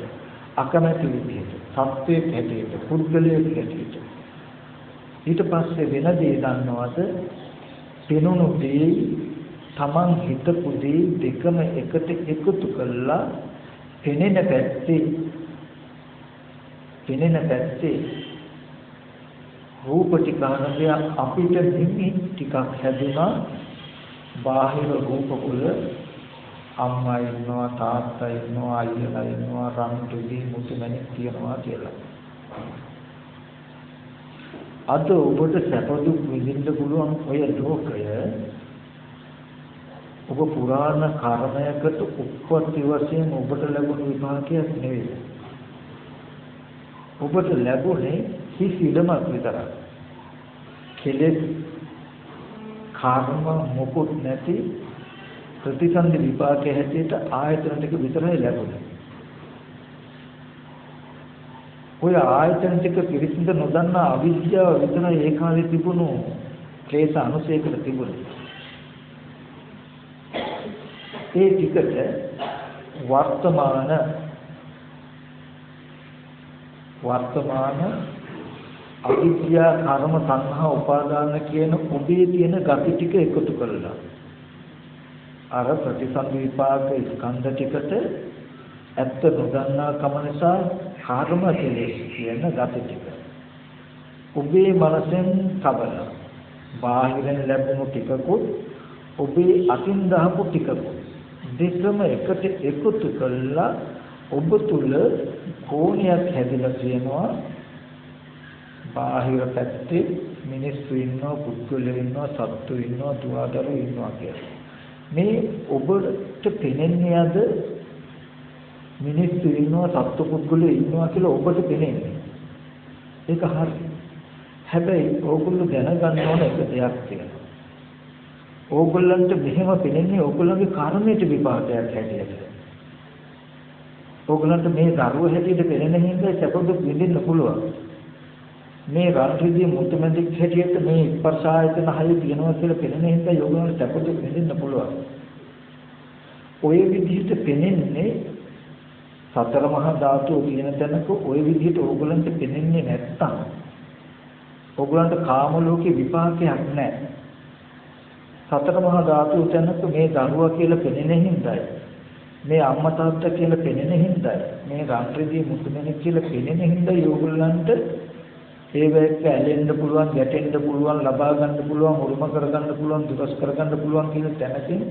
අකමැති විදියට, සත්‍යයේ හැටියට, පුද්ගලයේ හැටියට. ඊට පස්සේ වෙන දේ දන්නවද? පෙනුණු දේ තමන් හිතපු දේ දෙකම එකට එකතු කළා පෙනෙන පැත්තේ රූප ටිකානය අපිට නිමි ටිකක් හැදුනා. බාහිර රූප වල අම්මා ඉන්නවා, තාත්තා ඉන්නවා, අයියලා ඉන්නවා, රන්තුලි මුතුමැණික් තියනවා කියලා. අද ඔබට සැප දුක් විඳින්න පුළුවන් ඔය ලෝකය ඔබ පුරාණ කර්මයකට උප්පත්ති වශයෙන් ඔබට ලැබුණු විපාකයක් නෙවෙයි. ඔබට ලැබුණේ හිසිඩමක් විතරයි. කෙලෙස් කර්ම මොකුත් නැති ප්‍රතිසන්දි විපාකයේ හැටියට ආයතන ටික විතරයි ලැබුණේ. ඔය ආයතන ටික පිරිසිදු නොදන්නා අවිද්‍යාව විතරයි ඒ කාලේ තිබුණු ක්ලේශ අනුසයකට තිබුණේ. ඒ ටිකට වර්තමාන අවිද්‍යා කර්ම සංහා උපාදාන කියන ඔබේ තියෙන gati ටික එකතු කරලා අර ප්‍රතිසන්දි විපාක ස්කන්ධ ටිකට ඇත්ත නොදන්නා කම නිසා කර්ම කෙලෙස් කියන gati ටික ඔබේ මනසෙන් කබල බාහිරෙන් ලැබුණු ටිකකුත් ඔබේ අතින් දහපු ටිකකුත් දෙකම එකට එකතු කළා ඔබ තුල කෝණයක් හැදිලා තියෙනවා බාහිර පැත්තේ මිනිස්සු ඉන්නවා පුද්ගලයෝ ඉන්නවා සත්තු ඉන්නවා දුවදරු ඉන්නවා කියලා. මේ ඔබට පෙනෙන්නේ අද මිනිස්සු ඉන්නවා සත්තු පුද්ගලයෝ ඉන්නවා කියලා ඔබට පෙනෙන්නේ. ඒක හරි. හැබැයි ඕගොල්ලෝ දැනගන්න ඕන එක දෙයක් තියෙනවා. ඕගොල්ලන්ට මෙහෙම පෙනෙන්නේ ඕගොල්ලන්ගේ කර්මයට විපාකයක් හැටියට. ඕගොල්ලන්ට මේ දරුව හැටියට පෙනෙන හින්දා සැප දුක් විඳින්න පුළුවන්. මේ රාත්‍රියේ මුතුමැදික් හැටියට මේ ස්පර්ශ ආයතන හය තියෙනවා කියලා පෙනෙන හින්දා ඕගොල්ලන්ට සැප දුක් විඳින්න පුළුවන්. ඔය විදිහට පෙනෙන්නේ සතර මහා ධාතු කියන තැනක ඔය විදිහට ඕගොල්ලන්ට පෙනෙන්නේ නැත්තම් ඕගොල්ලන්ට කාම ලෝකේ විපාකයක් නැහැ. සතර මහා ධාතු තැනක මේ දරුවා කියලා පෙනෙන හින්දායි මේ අම්මා තාත්තා කියලා පෙනෙන හින්දායි මේ රාත්‍රියේ මුතුමැණික් කියලා පෙනෙන හින්දායි ඕගොල්ලන්ට ඒ වෙලෙක ඇලෙන්න පුළුවන් ගැටෙන්න පුළුවන් ලබා ගන්න පුළුවන් උරුම කර ගන්න පුළුවන් දුරස් කර ගන්න පුළුවන් කියන තැනකින්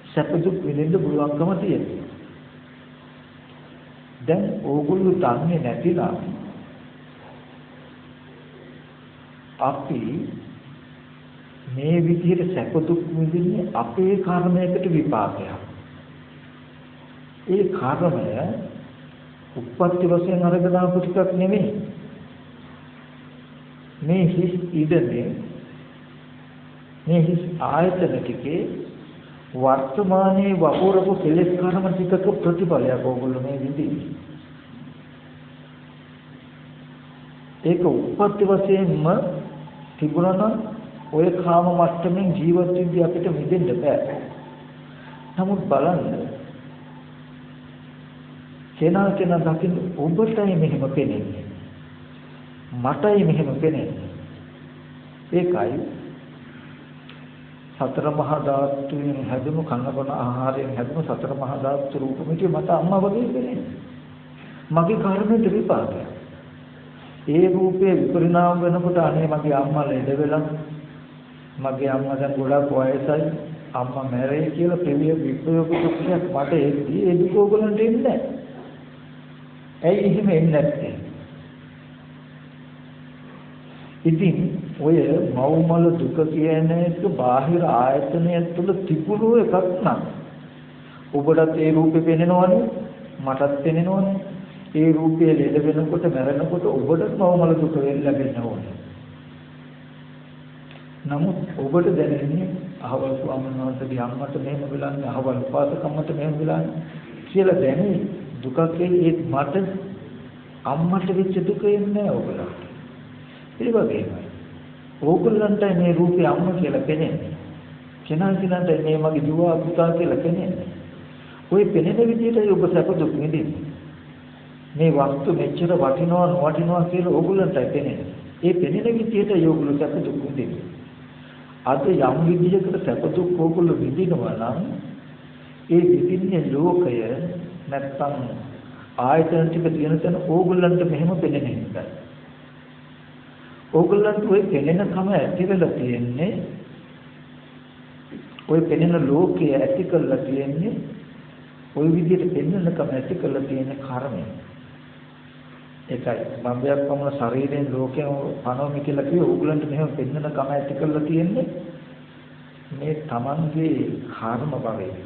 සැප දුක් විඳින්න පුළුවන්කම තියෙනවා. දැන් ඕගොල්ලෝ දන්නේ නැතිලා අපි මේ විදිහට සැප දුක් විඳින්නේ අපේ කර්මයකට විපාකයක්. ඒ කර්මය උප්පත්ති වශයෙන් අරගෙන ආපු ටිකක් නෙමෙයි. මේ හිස් ඉදනේ මේ හිස් ආයතන ටිකේ වර්තමානයේ වපුරපු කෙලෙස් කර්ම ටිකක ප්‍රතිඵලයක් ඕගොල්ලෝ මේ විඳින්නේ. ඒක උප්පත්ති වශයෙන්ම තිබුණා නම් ඔය කාම මට්ටමින් ජීවත් වෙද්දී අපිට මිදෙන්න බෑ. නමුත් බලන්න කෙනා දකින්න ඔබටයි මෙහෙම පෙනෙන්නේ. මටයි මෙහෙම පෙනෙන්නේ. ඒකයි සතර මහා ධාතුන් හැදුණු කනබන ආහාරයෙන් හැදුණු සතර මහා ධාතු රූපෙට මට අම්මා වගේ පෙනෙන්නේ. මගේ කර්මෙට විපාකය. ඒ රූපේ විපරිණාම වෙනකොට අනේ මගේ අම්මා ලෙඩ වෙලා මගේ අම්මා දැන් ගොඩක් වයසයි අම්මා මැරෙයි කියලා ප්‍රිය විප්‍රයෝග දුක්ඛයක් මට එද්දී ඒ දුක ඕගලන්ට එන්නේ නැහැ. ඇයි එහෙම එන්නේ නැත්තේ? ඉතින් ඔය මව්මල දුක කියන එක බාහිර ආයතනය තුළ තිබුණු එකක් නම් ඔබටත් ඒ රූපේ පෙනෙනවනේ මටත් පෙනෙනවනේ. ඒ රූපය ලෙඩ වෙනකොට මැරෙනකොට ඔබටත් මව්මල දුක ලැබෙන්න ඕනේ. නමුත් ඔබට දැනෙන්නේ අහවල් ස්වාමීන් වහන්සේගේ අම්මට මෙහෙම වෙලාන්නේ අහවල් උපාසකම්මට මෙහෙම වෙලාන්නේ කියලා දැනේ දුකක් ඒ මට අම්මට වෙච්ච දුක එන්නේ නැහැ ඔයගොල්ලන්ට. ඒ වගේමයි ඕගොල්ලන්ට මේ රූපේ අම්මා කියලා පෙනෙන්නේ. කෙනාට මේ මගේ දුව පුතා කියලා පෙනෙන්නේ. ওই පෙනෙන විදිහටයි ඔබ සැප දුක් විඳින්නේ. මේ වස්තු මෙච්චර වටිනවා නොවටිනවා කියලා ඕගොල්ලන්ටයි පෙනෙන්නේ. ඒ පෙනෙන විදිහට ඕගොල්ලෝ සැප දුක් විඳින්නේ. අද යම් විදිහකට සැප දුක් ඕගොල්ලෝ විඳිනවා නම් ඒ විඳින්නේ ලෝකය නැත්තම් ආයතන ටික තියෙන තැන ඕගොල්ලන්ට මෙහෙම පෙනෙන නිසා. ඕගොල්ලන්ට ওই පෙනෙන කම ඇති වෙලා තියෙන්නේ ওই පෙනෙන ලෝකය ඇති කරලා තියෙන්නේ ওই විදිහට පෙනෙන කම ඇති කරලා තියෙන කර්මය. ඒකයි බම්බයක් වුණ ශරීරයෙන් ලෝකයෙන් පනවමි කියලා කිව්ව ඕගොල්ලන්ට මෙහෙම පෙනෙන කම ඇති කරලා තියෙන්නේ මේ තමන්ගේ කර්ම භවයේ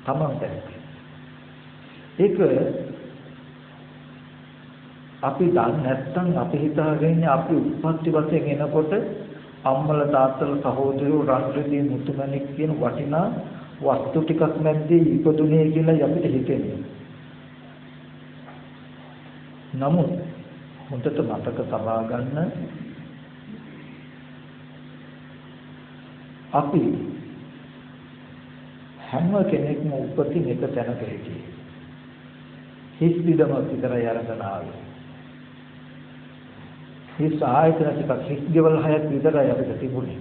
තමන්ට. ඒක අපි දන්නේ නැත්නම් අපි හිතාගෙන අපි උත්පත්ති වශයෙන් එනකොට අම්මල තාත්තල සහෝදරයෝ රාත්‍රියේ මුතුමැණික් කියන වටිනා වස්තු ටිකක් නැද්දී ඉපදුනේ කියලා අපිට හිතෙන්නේ. නමුත් හොඳට මතක තබා ගන්න අපි හැම කෙනෙක්ම උපතින් එක තැනක හිටියේ. හිස් විදම විතරයි අරගෙන ආවේ. හිස් ආයතන ටිකක් හිස් ගෙවල් හයක් විතරයි අපිට තිබුණේ.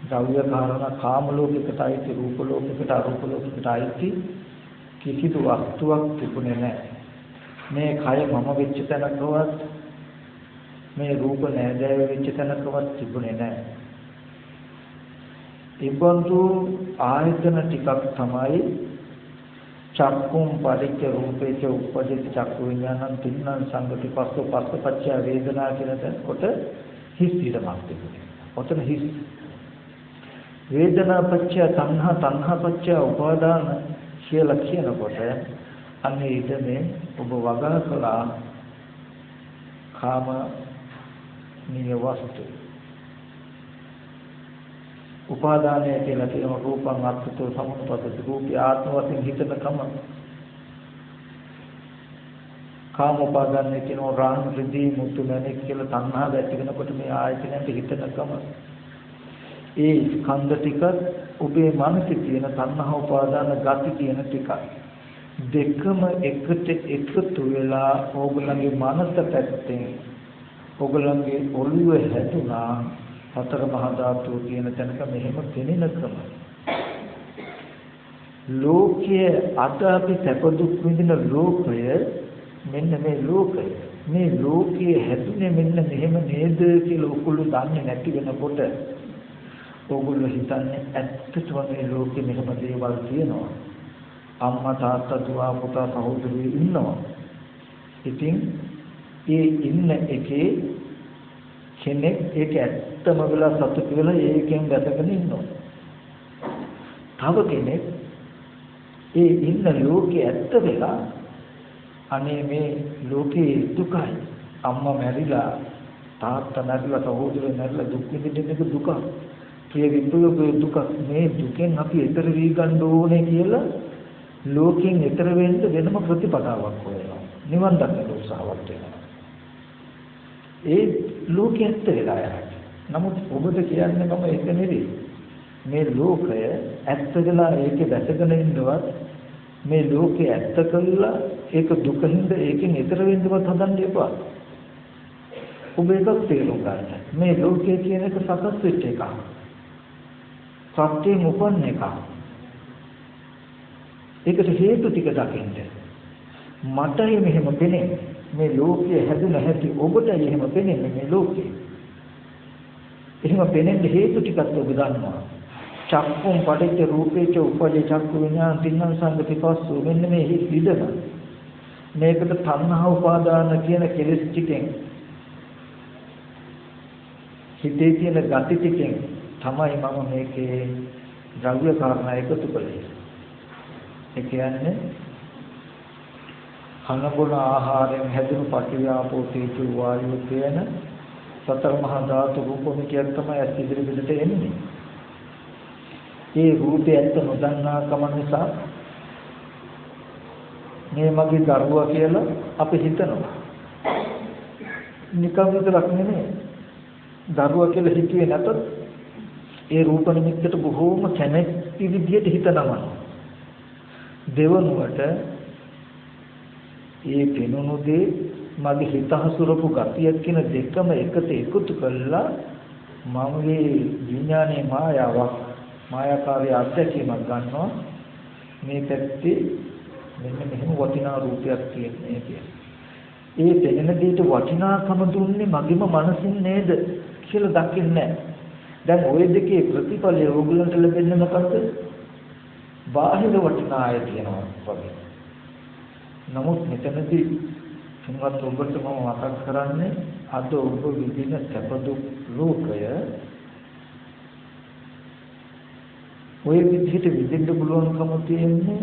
ද්‍රව්‍ය කාරණා කාම ලෝකයකට ආйти රූප ලෝකයකට අරූප ලෝකයකට ආйти කිසිදු වස්තුවක් තිබුණේ නැහැ. මේ කය මම වෙච්ච තැනකවත් මේ රූප නෑදෑය වෙච්ච තැනකවත් තිබුණේ නැහැ. ඉබඳු ආයතන ටිකක් තමයි චක්කුම් පරිච්ඡ රූපේච උපජ්ජති චක්කු විඥානං තින්නම් සංගති පස්සෝ පස්සපච්ච වේදනා කියන කොට හිස් ඊටමක් තිබුණේ. ඔතන හිස් වේදනා පච්ච තණ්හා තණ්හා පච්ච උපාදාන කියලා කියනකොට අන්නේ ඊටනේ ඔබ වගා කළා කාම නිය වස්තු උපාදානය කියලා කියන රූපං අත්ථෝ සමුප්පද රූපී ආත්ම වශයෙන් හිතනකම කාම උපාදානය කියන රාග රිදී මුතු නැණෙක් කියලා තණ්හාව ඇති වෙනකොට මේ ආයතනයට හිතනකම ඒ ස්කන්ධ ටික ඔබේ මනසේ තියෙන තණ්හා උපාදාන ගති කියන ටික දෙකම එකට එකතු වෙලා ඕගොල්ලන්ගේ මනස පැත්තෙන් ඕගොල්ලන්ගේ ඔළුවේ හැදුනා සතර මහා ධාතු කියන තැනක මෙහෙම පෙනෙනකම ලෝකයේ අද අපි සැප දුක් විඳින ලෝකය මෙන්න මේ ලෝකය මේ ලෝකයේ හැදුනේ මෙන්න මෙහෙම නේද කියලා ඔකුළු දන්නේ නැති වෙනකොට ඕගොල්ලෝ හිතන්නේ ඇත්තටම මේ ලෝකේ මෙහෙම දේවල් තියෙනවා අම්මා තාත්තා දුව පුතා සහෝදරයෝ ඉන්නවා ඉතින් ඒ ඉන්න එකේ කෙනෙක් ඒක ඇත්තම වෙලා සතුට වෙලා ඒකෙන් දැකගෙන ඉන්නවා තව කෙනෙක් ඒ ඉන්න ලෝකේ ඇත්ත වෙලා අනේ මේ ලෝකේ දුකයි අම්මා මැරිලා තාත්තා මැරිලා සහෝදරයෝ මැරිලා දුක් විඳින්න එක දුක ප්‍රිය විඳුගේ දුක මේ දුකෙන් අපි ඈතර වී ගන්න ඕනේ කියලා ලෝකෙන් ඈතර වෙන්න වෙනම ප්‍රතිපදාවක් හොයනවා නිවන් දකින්න උත්සාහවත් වෙනවා ඒ ලෝකෙ ඇත්ත වෙලා යනවා නමුත් ඔබට කියන්නේ මම ඒක නෙවෙයි මේ ලෝකය ඇත්ත වෙලා ඒකේ දැසගෙන ඉන්නවත් මේ ලෝකේ ඇත්ත කළා ඒක දුකින්ද ඒකෙන් ඈතර වෙන්නවත් හදන්න එපා ඔබ එකක් තේරුම් ගන්න මේ ලෝකයේ කියන එක සකස් වෙච්ච එකක් සත්‍යයෙන් උපන්න එකක් ඒකට හේතු ටික දකින්න මටයි මෙහෙම පෙනෙන්නේ මේ ලෝකයේ හැදුන හැටි ඔබට එහෙම පෙනෙන්නේ මේ ලෝකේ එහෙම පෙනෙන්න හේතු ටිකක් ඔබ දන්නවා චක්කුම් පටිච්ච රූපේච උපජ්ජ චක්කු විඥාන තින්නම් සංගති පස්සෝ මෙන්න මේ හිතන මේකට තණ්හා උපාදාන කියන කෙලෙස් ටිකෙන් හිතේ තියෙන gati ටිකෙන් තමයි මම මේකේ ද්‍රව්‍ය කාරණා එකතු කළේ ඒ කියන්නේ කනබුන ආහාරයෙන් හැදුණු පටිවිආපෝ තේජෝ වායෝ කියන සතර මහා ධාතු රූපමිතියක් තමයි ඇස් ඉදිරි පිටට එන්නේ. ඒ රූපය ඇත්ත නොදන්නා කම නිසා මේ මගේ දරුවා කියලා අපි හිතනවා. නිකම් විතරක් නෙමෙයි. දරුවා කියලා හිතුවේ නැතත් ඒ රූප නිමිත්තට බොහෝම කැමැති විදිහට හිතනවා. දෙවනුවට ඒ පෙනුණු දේ මගේ හිත හසුරපු ගතියක් කියන දෙකම එකට එකතු කළා මම මේ විඥානයේ මායාවක් මායාකාරී අත්දැකීමක් ගන්නවා මේ පැත්තේ මෙන්න මෙහෙම වටිනා රූපයක් තියෙන්නේ කියලා. ඒ පෙනෙන දෙයට වටිනාකම දුන්නේ මගේම මනසින් නේද කියලා දකින්නේ නැහැ. දැන් ওই දෙකේ ප්‍රතිඵලය ඕගොල්ලන්ට ලැබෙන්නේ මොකද්ද? බාහිර වටිනාය කියනවා වගේ. නමුත් මෙතනදී තුන්වත් ඔබට මම මතක් කරන්නේ අද ඔබ විඳින සැප දුක් ලෝකය ඔය විදිහට විඳින්න පුළුවන්කම තියෙන්නේ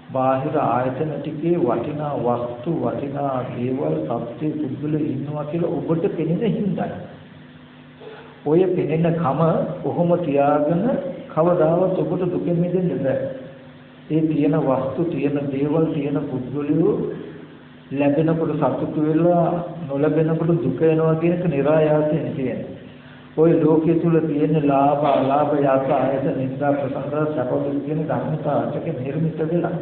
බාහිර ආයතන ටිකේ වටිනා වස්තු වටිනා දේවල් සත්‍ය පුද්ගලයෝ ඉන්නවා කියලා ඔබට පෙනෙන හින්දා. ඔය පෙනෙන කම කොහොම තියාගෙන කවදාවත් ඔබට දුකෙන් මිදෙන්න බෑ. ඒ තියෙන වස්තු තියෙන දේවල් තියෙන පුද්ගලයෝ ලැබෙනකොට සතුටු වෙලා නොලැබෙනකොට දුක වෙනවා කියන එක નિરાයාසයෙන් කියන්නේ. ওই ලෝකයේ තුල තියෙන ලාභ අලාභ යස ආයත නිന്ദා ප්‍රසංග සැප දුක් කියන ධර්මතාවයක නිර්මිත වෙලා.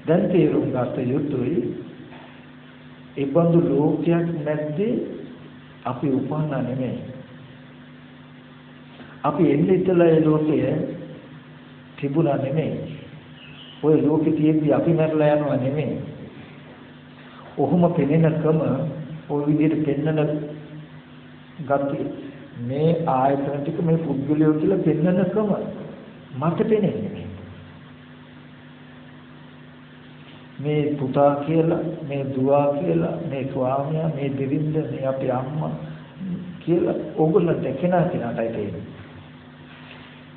දැන් තේරුම් ගත යුතුයි ඒ බඳු ලෝකයක් නැද්දේ අපි උපන්නා නෙමෙයි. අපි එන්නේ ඉතලා ඒ ලෝකය තිබුණා නෙමෙයි. ওই ලෝකෙ තියෙද්දි අපි මැරලා යනවා නෙමෙයි. ඔහොම පෙනෙනකම ওই විදිහට පෙන්නන ගති මේ ආයතන ටික මේ පුද්ගලයෝ කියලා පෙන්නනකම මට පෙනෙන්නේ. මේ පුතා කියලා, මේ දුවා කියලා, මේ ස්වාමියා, මේ දෙවිඳ, මේ අපේ අම්මා කියලා ඕගොල්ලන්ට කෙනාටයි තේරෙන්නේ.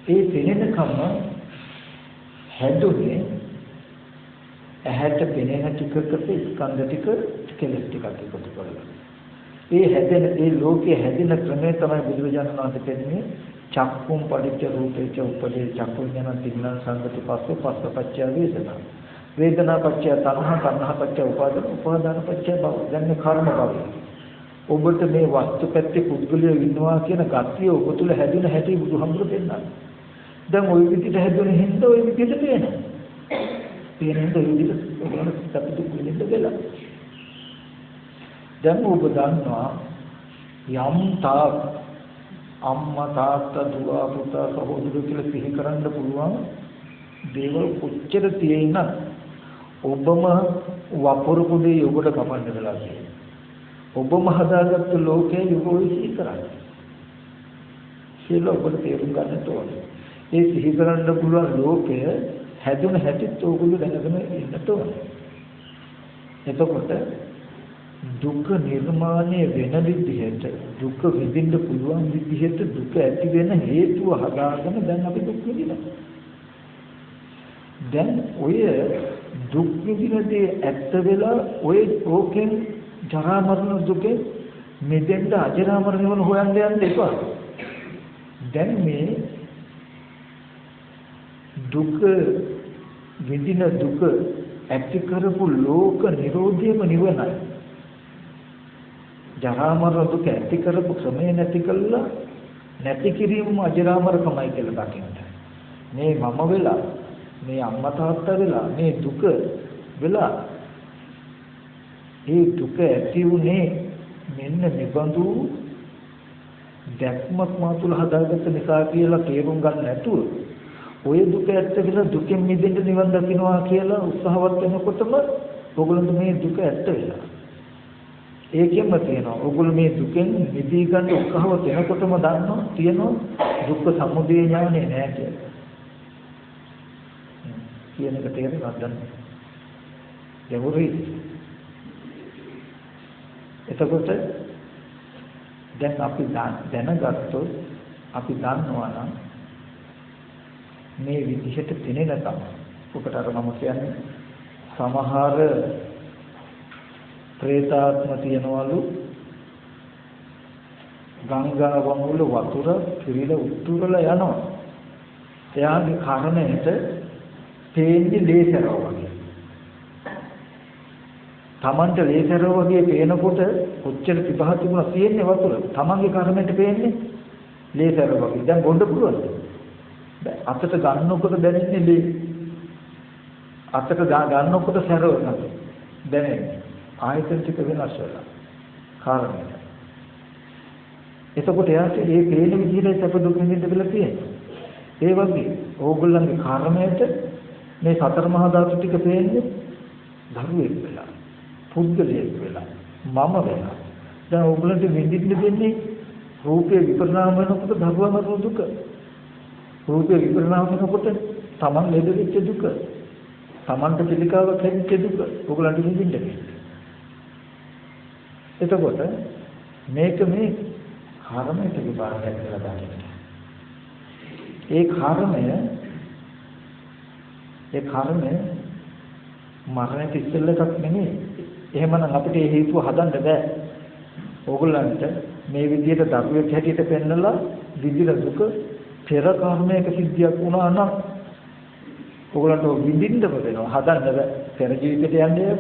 ඒ පෙනෙනකම හැදුනේ ඇහැට පෙනෙන ටිකකට ස්කන්ධ ටික කෙලස් ටිකක් එකතු කරලා. ඒ හැදෙන ඒ ලෝකයේ හැදෙන ක්‍රමය තමයි බුදුරජාණන් වහන්සේ කියන්නේ චක්කුම් පටිච්ච රූපේච උපදේ චක්කු ඥාන තින්න සංගති පස්සෝ පස්සපච්චය වේදනා. වේදනා පච්චය තණ්හා තණ්හා පච්චය උපාදාන උපාදාන පච්චය භව. දැන් මේ කර්ම භවය. ඔබට මේ වස්තු පැත්තේ පුද්ගලය ඉන්නවා කියන ගතිය ඔබ තුල හැදෙන හැටි බුදුහාමුදුරු දෙන්නා. දැන් ওই විදිහට හැදුනේ හින්දා ওই විදිහට පේනවා. පේනෙන්ද ওই විදිහට ඔයගොල්ලෝ සතුටු වෙන්න දෙලා. දැන් ඔබ දන්නවා යම් තාක් අම්මා තාත්තා දුව පුතා සහෝදරයෝ කියලා සිහි කරන්න පුළුවන් දේවල් කොච්චර තියෙනද ඔබම වපුරපු දේ ඔබට කපන්න වෙලා තියෙනවා. ඔබම හදාගත්ත ලෝකයේ යෝගෝ සිහි කරන්නේ. ඒක ඔබට තේරුම් ගන්න ඕනේ. ඒ සිහි කරන්න පුළුවන් ලෝකය හැදුන හැටිත් ඕගොල්ලෝ දැනගෙන ඉන්න ඕනේ. එතකොට දුක නිර්මාණය වෙන විදිහට දුක විඳින්න පුළුවන් විදිහට දුක ඇති වෙන හේතුව හදාගෙන දැන් අපි දුක් විඳිනවා. දැන් ඔය දුක් විඳිනදී ඇත්ත වෙලා ඔය ඕකෙන් ජරා මරණ දුකේ මෙදෙන්න අජරා මරණ හොයන්න යන්න එපා. දැන් මේ දුක විඳින දුක ඇති කරපු ලෝක නිරෝධයම නිවනයි. ජරා මරණ දුක ඇති කරපු ක්‍රමය නැති කළා නැති කිරීමම අජරාමරකමයි කියලා දකින්න. මේ මම වෙලා මේ අම්මා තාත්තා වෙලා මේ දුක වෙලා ඒ දුක ඇති උනේ මෙන්න නිබඳු දැක්මක් මාතුල හදාගත්ත නිසා කියලා තේරුම් ගන්න නැතුව ඔය දුක ඇත්ත කියලා දුකෙන් මිදෙන්න නිවන් දකින්නවා කියලා උත්සාහවත් වෙනකොටම ඕගොල්ලන්ට මේ දුක ඇත්ත වෙලා ඒකෙම තියෙනවා. ඕගොල්ලෝ මේ දුකෙන් මිදී ගන්න උත්සාහවත් වෙනකොටම දන්නවා තියෙනවා දුක්ඛ සමුදය ඥානෙ නෑ කියලා. කියන එක තේරෙනවද? යමුරි. එතකොට දැන් අපි දැනගත්තොත් අපි දන්නවා නම් මේ විදිහට පෙනෙන තමයි. ඔකට අර මම කියන්නේ සමහර ප්‍රේතාත්ම තියනවලු ගංගාවම වල වතුර පිරීලා උතුරලා යනවා. එයාගේ කර්ණයට පේන්නේ ලේසරව වගේ. Tamanට ලේසරව වගේ පේනකොට කොච්චර පිපහ තිබුණා තියෙන්නේ වතුර. Tamanගේ කර්ණයට පේන්නේ ලේසරව වගේ. දැන් බොන්න පුළුවන්ද? අතට ගන්නකොට දැනෙන්නේ ලේ. අතට ගන්නකොට සැරව නැහැ. දැනෙන්නේ. ආයතන ටික වෙනස් වෙලා. කාරණය. එතකොට යාට මේ පේන විදිහට සැප දුක් විඳින්න කියලා තියෙනවා. ඒ වගේ ඕගොල්ලන්ගේ කර්මයට මේ සතර මහා ධාතු ටික පේන්නේ ධර්මයක් වෙලා. පුද්ගලයෙක් වෙලා. මම වෙලා. දැන් ඕගොල්ලන්ට විඳින්න දෙන්නේ රූපේ විපරිණාම වෙනකොට ධර්ම දුක. රූපේ විපරිණාම වෙනකොට තමන් ලෙඩෙච්ච දුක. තමන්ට පිළිකාවක් හැදිච්ච දුක. ඕගොල්ලන්ට විඳින්න දෙන්නේ. එතකොට මේක මේ කර්මයට විපාකයක් කියලා දාන්න. ඒ කර්මය මරණයට ඉස්සෙල්ලා එකක් නෙමෙයි. එහෙමනම් අපිට ඒ හේතුව හදන්න බෑ. ඕගොල්ලන්ට මේ විදිහට දරුවෙක් හැටියට පෙන්නලා විඳින දුක පෙර කර්මයක සිද්ධියක් වුණා නම් ඕගොල්ලන්ට විඳින්න වෙනවා. හදන්න බෑ. පෙර ජීවිතයට යන්නේ.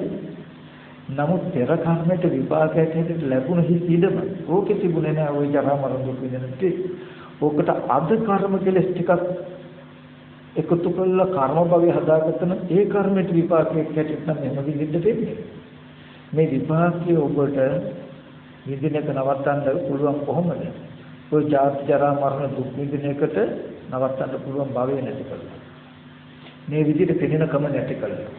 නමුත් පෙර කර්මයට විපාකයක් හැටියට ලැබුණ හිතිදම ඕකේ තිබුණේ නෑ ওই ජරා මරණ දුක් විඳිනට. ඕකට අද කර්ම කෙලස් ටිකක් එකතු කරලා කර්ම භවය හදාගත්තම ඒ කර්මයට විපාකයක් හැටියට නම් එහෙම විඳින්න දෙන්නේ. මේ විපාකයේ ඔබට විඳින එක නවත්තන්න පුළුවන් කොහොමද? ඔය ජාති ජරා මරණ දුක් විඳින එකට නවත්තන්න පුළුවන් භවය නැති කරලා. මේ විදිහට පෙනෙන කම නැති කරලා.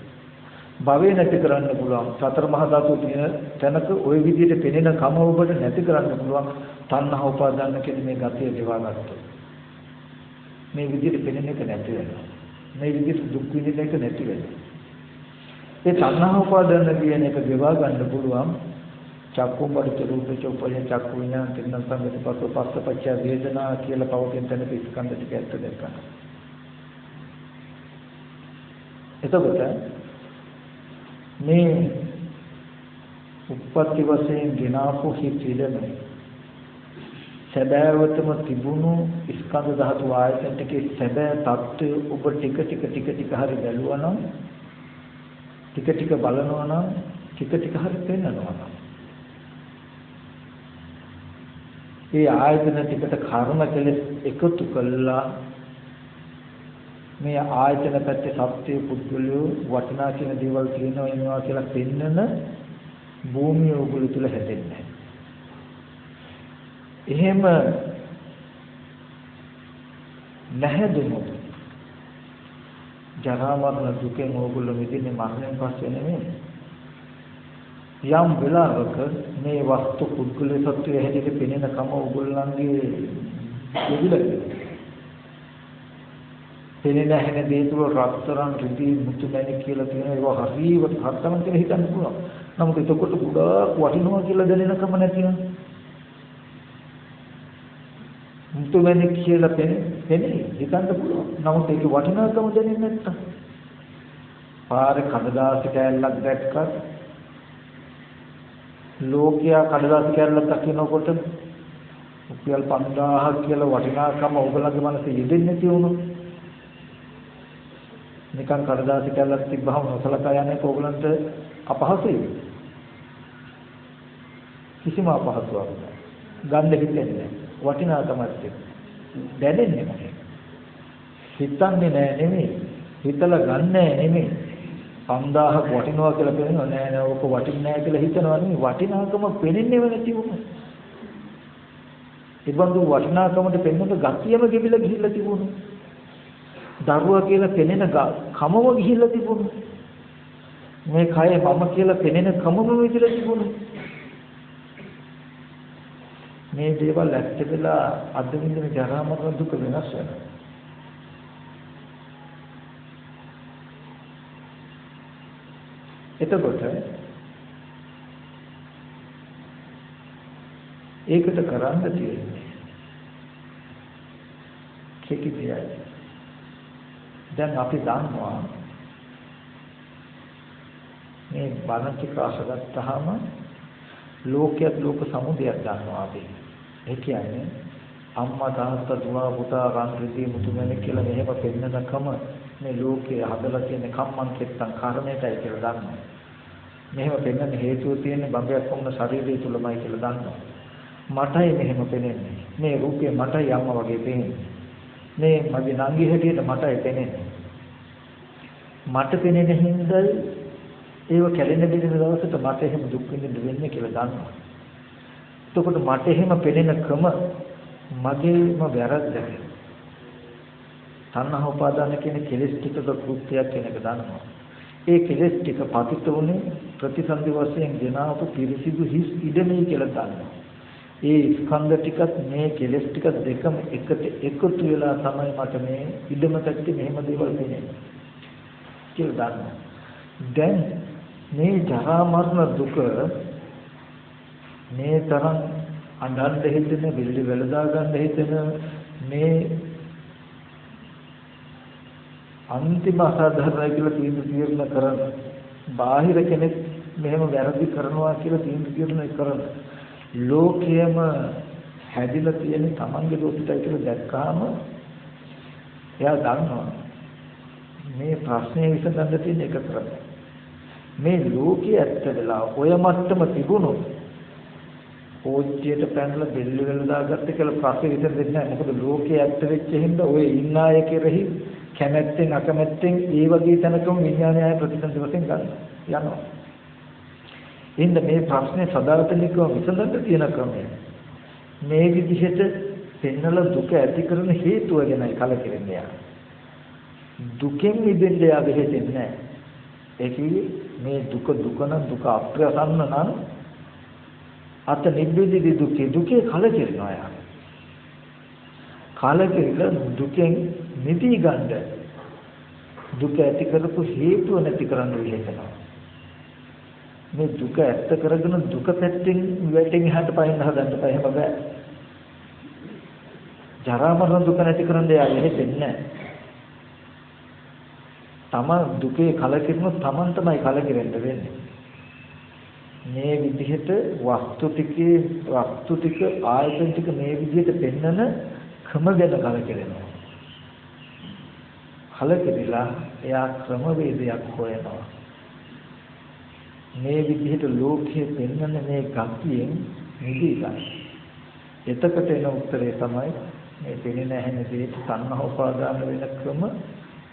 භවය නැති කරන්න පුළුවන්. සතර මහා ධාතු තියෙන තැනක ওই විදිහට පෙනෙන කම ඔබට නැති කරන්න පුළුවන්. තණ්හා උපාදාන කියන මේ ගතිය දේවා ගන්නකොට. මේ විදිහට පෙනෙන එක නැති වෙනවා. මේ විදිහට දුක් විඳින එක නැති වෙනවා. ඒ තණ්හා උපාදාන කියන එක ගෙවා ගන්න පුළුවන් චක්කුම් පරිච්ඡ රූපේ උපය චක්කු විඥාන තින්න සංගති පස්සපච්ච වේදනා කියලා පවතින තැනක ස්කන්ධ ටික ඇත්ත දැක්කම. එතකොට මේ උප්පත්ති වශයෙන් ගෙනාපු හිතිලම සැබෑවටම තිබුණු ස්කන්ධ ධාතු ආයතන ටිකේ සැබෑ තත්ත්වය ඔබ ටික ටික හරි බැලුවා නම් ටික ටික බලනවා නම් ටික ටික හරි පෙන්නනවා නම් ඒ ආයතන ටිකට කර්ම කෙලෙස් එකතු කළා මේ ආයතන පැත්තේ සත්‍ය පුද්ගලයෝ වටිනා කියන දේවල් තියෙනවා එනවා කියලා පෙන්නන භූමිය උගුල තුල හැදෙන්නේ. එහෙම නැහැදුනොත් ජරා මරණ දුකෙන් ඕගොල්ලෝ මිදෙන්නේ මරණයෙන් පස්සේ නෙමෙයි. යම් වෙලාවක මේ වස්තු පුද්ගල සත්‍යය හැටියට පෙනෙන කම ඕගොල්ලන්ගේ දෙවිලයි. පෙනෙන හැන දේ තුල රත්තරන් රිදී මුතු මැණික් කියලා තියෙන ඒවා හරියට හත්තම කියලා හිතන්න පුළුවන්. නමුත් එතකොට ගොඩාක් වටිනවා කියලා දැනෙන කම නැතිනම් මුතු මැණික් කියලා පෙනේ හිතන්න පුළුවන්. නමුත් ඒක වටිනාකම දැනෙන්නේ නැත්තම් පාරේ කඩදාසි කෑල්ලක් දැක්කත් ලෝකයා කඩදාසි කෑල්ලක් දකින්නකොට රුපියල් 5000ක් කියලා වටිනාකම ඔයගලගේ මනසේ යෙදෙන්නේ නැති වුණොත් නිකන් කඩදාසි කෑල්ලක් තිබ්බහම නොසලකා යන්නේ ඔයගලන්ට අපහසුයි. කිසිම අපහසුයක් නැහැ. ගන්න හිතෙන්නේ නැහැ. වටිනාකමක් දැනෙන්නේ නැහැ. හිතන්නේ නැහැ නෙමෙයි. හිතලා ගන්නෑ නෙමෙයි. 5000ක් වටිනවා කියලා පෙන්නනවා නෑ ඕක වටින්නේ නැහැ කියලා හිතනවා නෙමෙයි. වටිනාකම පෙනෙන්නේව නැති වුණා. ඒ බඳු වටිනාකමට පෙන්වන්න ගතියම ගෙවිලා ගිහිල්ලා තිබුණා. දරුවා කියලා පෙනෙන කමම ගිහිල්ලා තිබුණා. මේ කය මම කියලා පෙනෙන කමම විදිහට තිබුණා. මේ දේවල් ඇත්ත වෙලා අද විඳින ජරා මරණ දුක වෙනස් වෙනවා. එතකොට ඒකට කරන්න තියෙන්නේ කෙටි දෙයයි. දැන් අපි දන්නවා මේ බණ ටික අහගත්තාම ලෝකයක් ලෝක සමුදයක් ගන්නවා අපි. ඒ කියන්නේ අම්මා තාත්තා දුව පුතා රන් රිදී මුතුමැණික් කියලා මෙහෙම පෙන්නනකම මේ ලෝකයේ හදලා තියෙන කම්මන් කෙත්තන් කාරණේටයි කියලා දන්නවා. මෙහෙම පෙන්නන හේතුව තියෙන්නේ බඹයක් වුණ ශරීරය තුලමයි කියලා දන්නවා. මටයි මෙහෙම පෙනෙන්නේ. මේ රූපය මටයි අම්මා වගේ පෙනෙන්නේ. මේ මගේ නංගි හැටියට මටයි පෙනෙන්නේ. මට පෙනෙන හින්දායි ඒව කැඩෙන බිඳෙන දවසට මට එහෙම දුක් විඳින්න වෙන්නේ කියලා දන්නවා. එතකොට මට එහෙම පෙනෙන ක්‍රම මගේම වැරද්දක්. තණ්හා උපාදාන කියන කෙලෙස් ටිකක කෘත්‍යයක් කියන එක දන්නවා. ඒ කෙලෙස් ටික පතිත වුණේ ප්‍රතිසන්දි වශයෙන් ගෙනාවු පිරිසිදු හිස් ඉඩමේ කියලා දන්නවා. ඒ ස්කන්ධ ටිකත් මේ කෙලෙස් ටික දෙකම එකට එකතු වෙලා තමයි මට මේ ඉඩම පැත්තේ මෙහෙම දේවල් පෙනෙන්නේ කියලා දන්නවා. දැන් මේ ජරා මරණ දුක මේ තරම් අඬන්න හිතෙන බිල්ලි වෙලදා ගන්න හිතෙන මේ අන්තිම අසාධාරණයි කියලා තීරණ කරන බාහිර කෙනෙක් මෙහෙම වැරදි කරනවා කියලා තීරණ කරන ලෝකයේම හැදිලා තියෙන තමන්ගේ දෝෂිතයි කියලා දැක්කාම එයා දන්නවා මේ ප්‍රශ්නේ විසඳන්න තියෙන එක කරන්නේ. මේ ලෝකයේ ඇත්ත වෙලා ඔය මට්ටම තිබුණොත් ඕච්චියට පැනලා බෙල්ල වෙල දාගත්ත කියලා ප්‍රශ්නේ විසඳෙන්නේ නැහැ. මොකද ලෝකයේ ඇත්ත වෙච්ච හින්දා ඔය ඉන්න අය කෙරෙහි කැමැත්තෙන් අකමැත්තෙන් ඒ වගේ තැනකම විඥානය ප්‍රතිසන්දි වශයෙන් ගන්න යනවා. ඉන්න මේ ප්‍රශ්නේ සදාතනිකව විසඳන්න තියෙන ක්‍රමය මේ විදිහට පෙන්නලා දුක ඇති කරන හේතුව ගැනයි කලකිරෙන්නේ. දුකෙන් මිදෙන්න යා වෙහෙන්නේ නැහැ. ඒ කියන්නේ මේ දුක නම් දුක අප්‍රසන්න නම් අත නිබ්බිදි දුකේ කලකිරෙනවා යා. කලකිරෙලා දුකෙන් මිදී ගන්න දුක ඇති කරපු හේතුව නැති කරන්න විහෙතනවා. මේ දුක ඇත්ත කරගෙන දුක පැත්තෙන් වැටෙන් එහාට පයින් හදන්න බෑ. එහෙම බෑ. ජරා මරණ දුක නැති කරන්න යා වෙන්නේ තමන් දුකේ කලකිරුණොත් තමන් තමයි කලකිරෙන්න වෙන්නේ. මේ විදිහට වස්තු ටික ආයතන ටික මේ විදිහට පෙන්නන ක්‍රම ගැන කලකිරෙනවා. කලකිරිලා එයා ක්‍රමවේදයක් හොයනවා. මේ විදිහට ලෝකයේ පෙන්වන මේ ගතියෙන් නිදීලා. එතකොට එන උත්තරේ තමයි මේ පෙනෙන ඇහෙන දේ සංහව උපාදාන වෙන ක්‍රම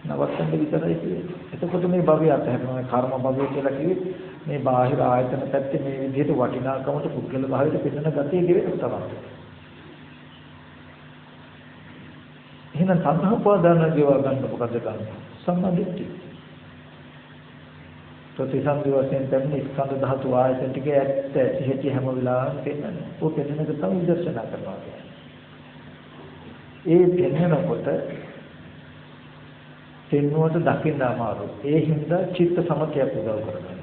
නවත්තන්න විතරයි කියන්නේ. එතකොට මේ භවය අතහැරෙනවා. කර්ම භවය කියලා කිව්වේ මේ බාහිර ආයතන පැත්තේ මේ විදිහට වටිනාකමට පුද්ගල භාවයට පෙනෙන ගතිය ගෙවෙන්න තමයි. එහෙනම් සංහව උපාදාන දේවල් ගන්න මොකද කරන්නේ? සම්මාදිට්ඨිය. ප්‍රතිසන්දි වශයෙන් තමයි ස්කන්ධ ධාතු ආයතන ටික ඇත්ත ඇති හැම වෙලාවෙම පෙන්වන්නේ. ਉਹ පෙන්වන එක තමයි විදර්ශනා කරනවා කියන්නේ. ඒ පෙන්වනකොට පෙන්වුවට දකින්න අමාරුයි. ඒ හින්දා චිත්ත සමතයක් උදව් කරගන්න.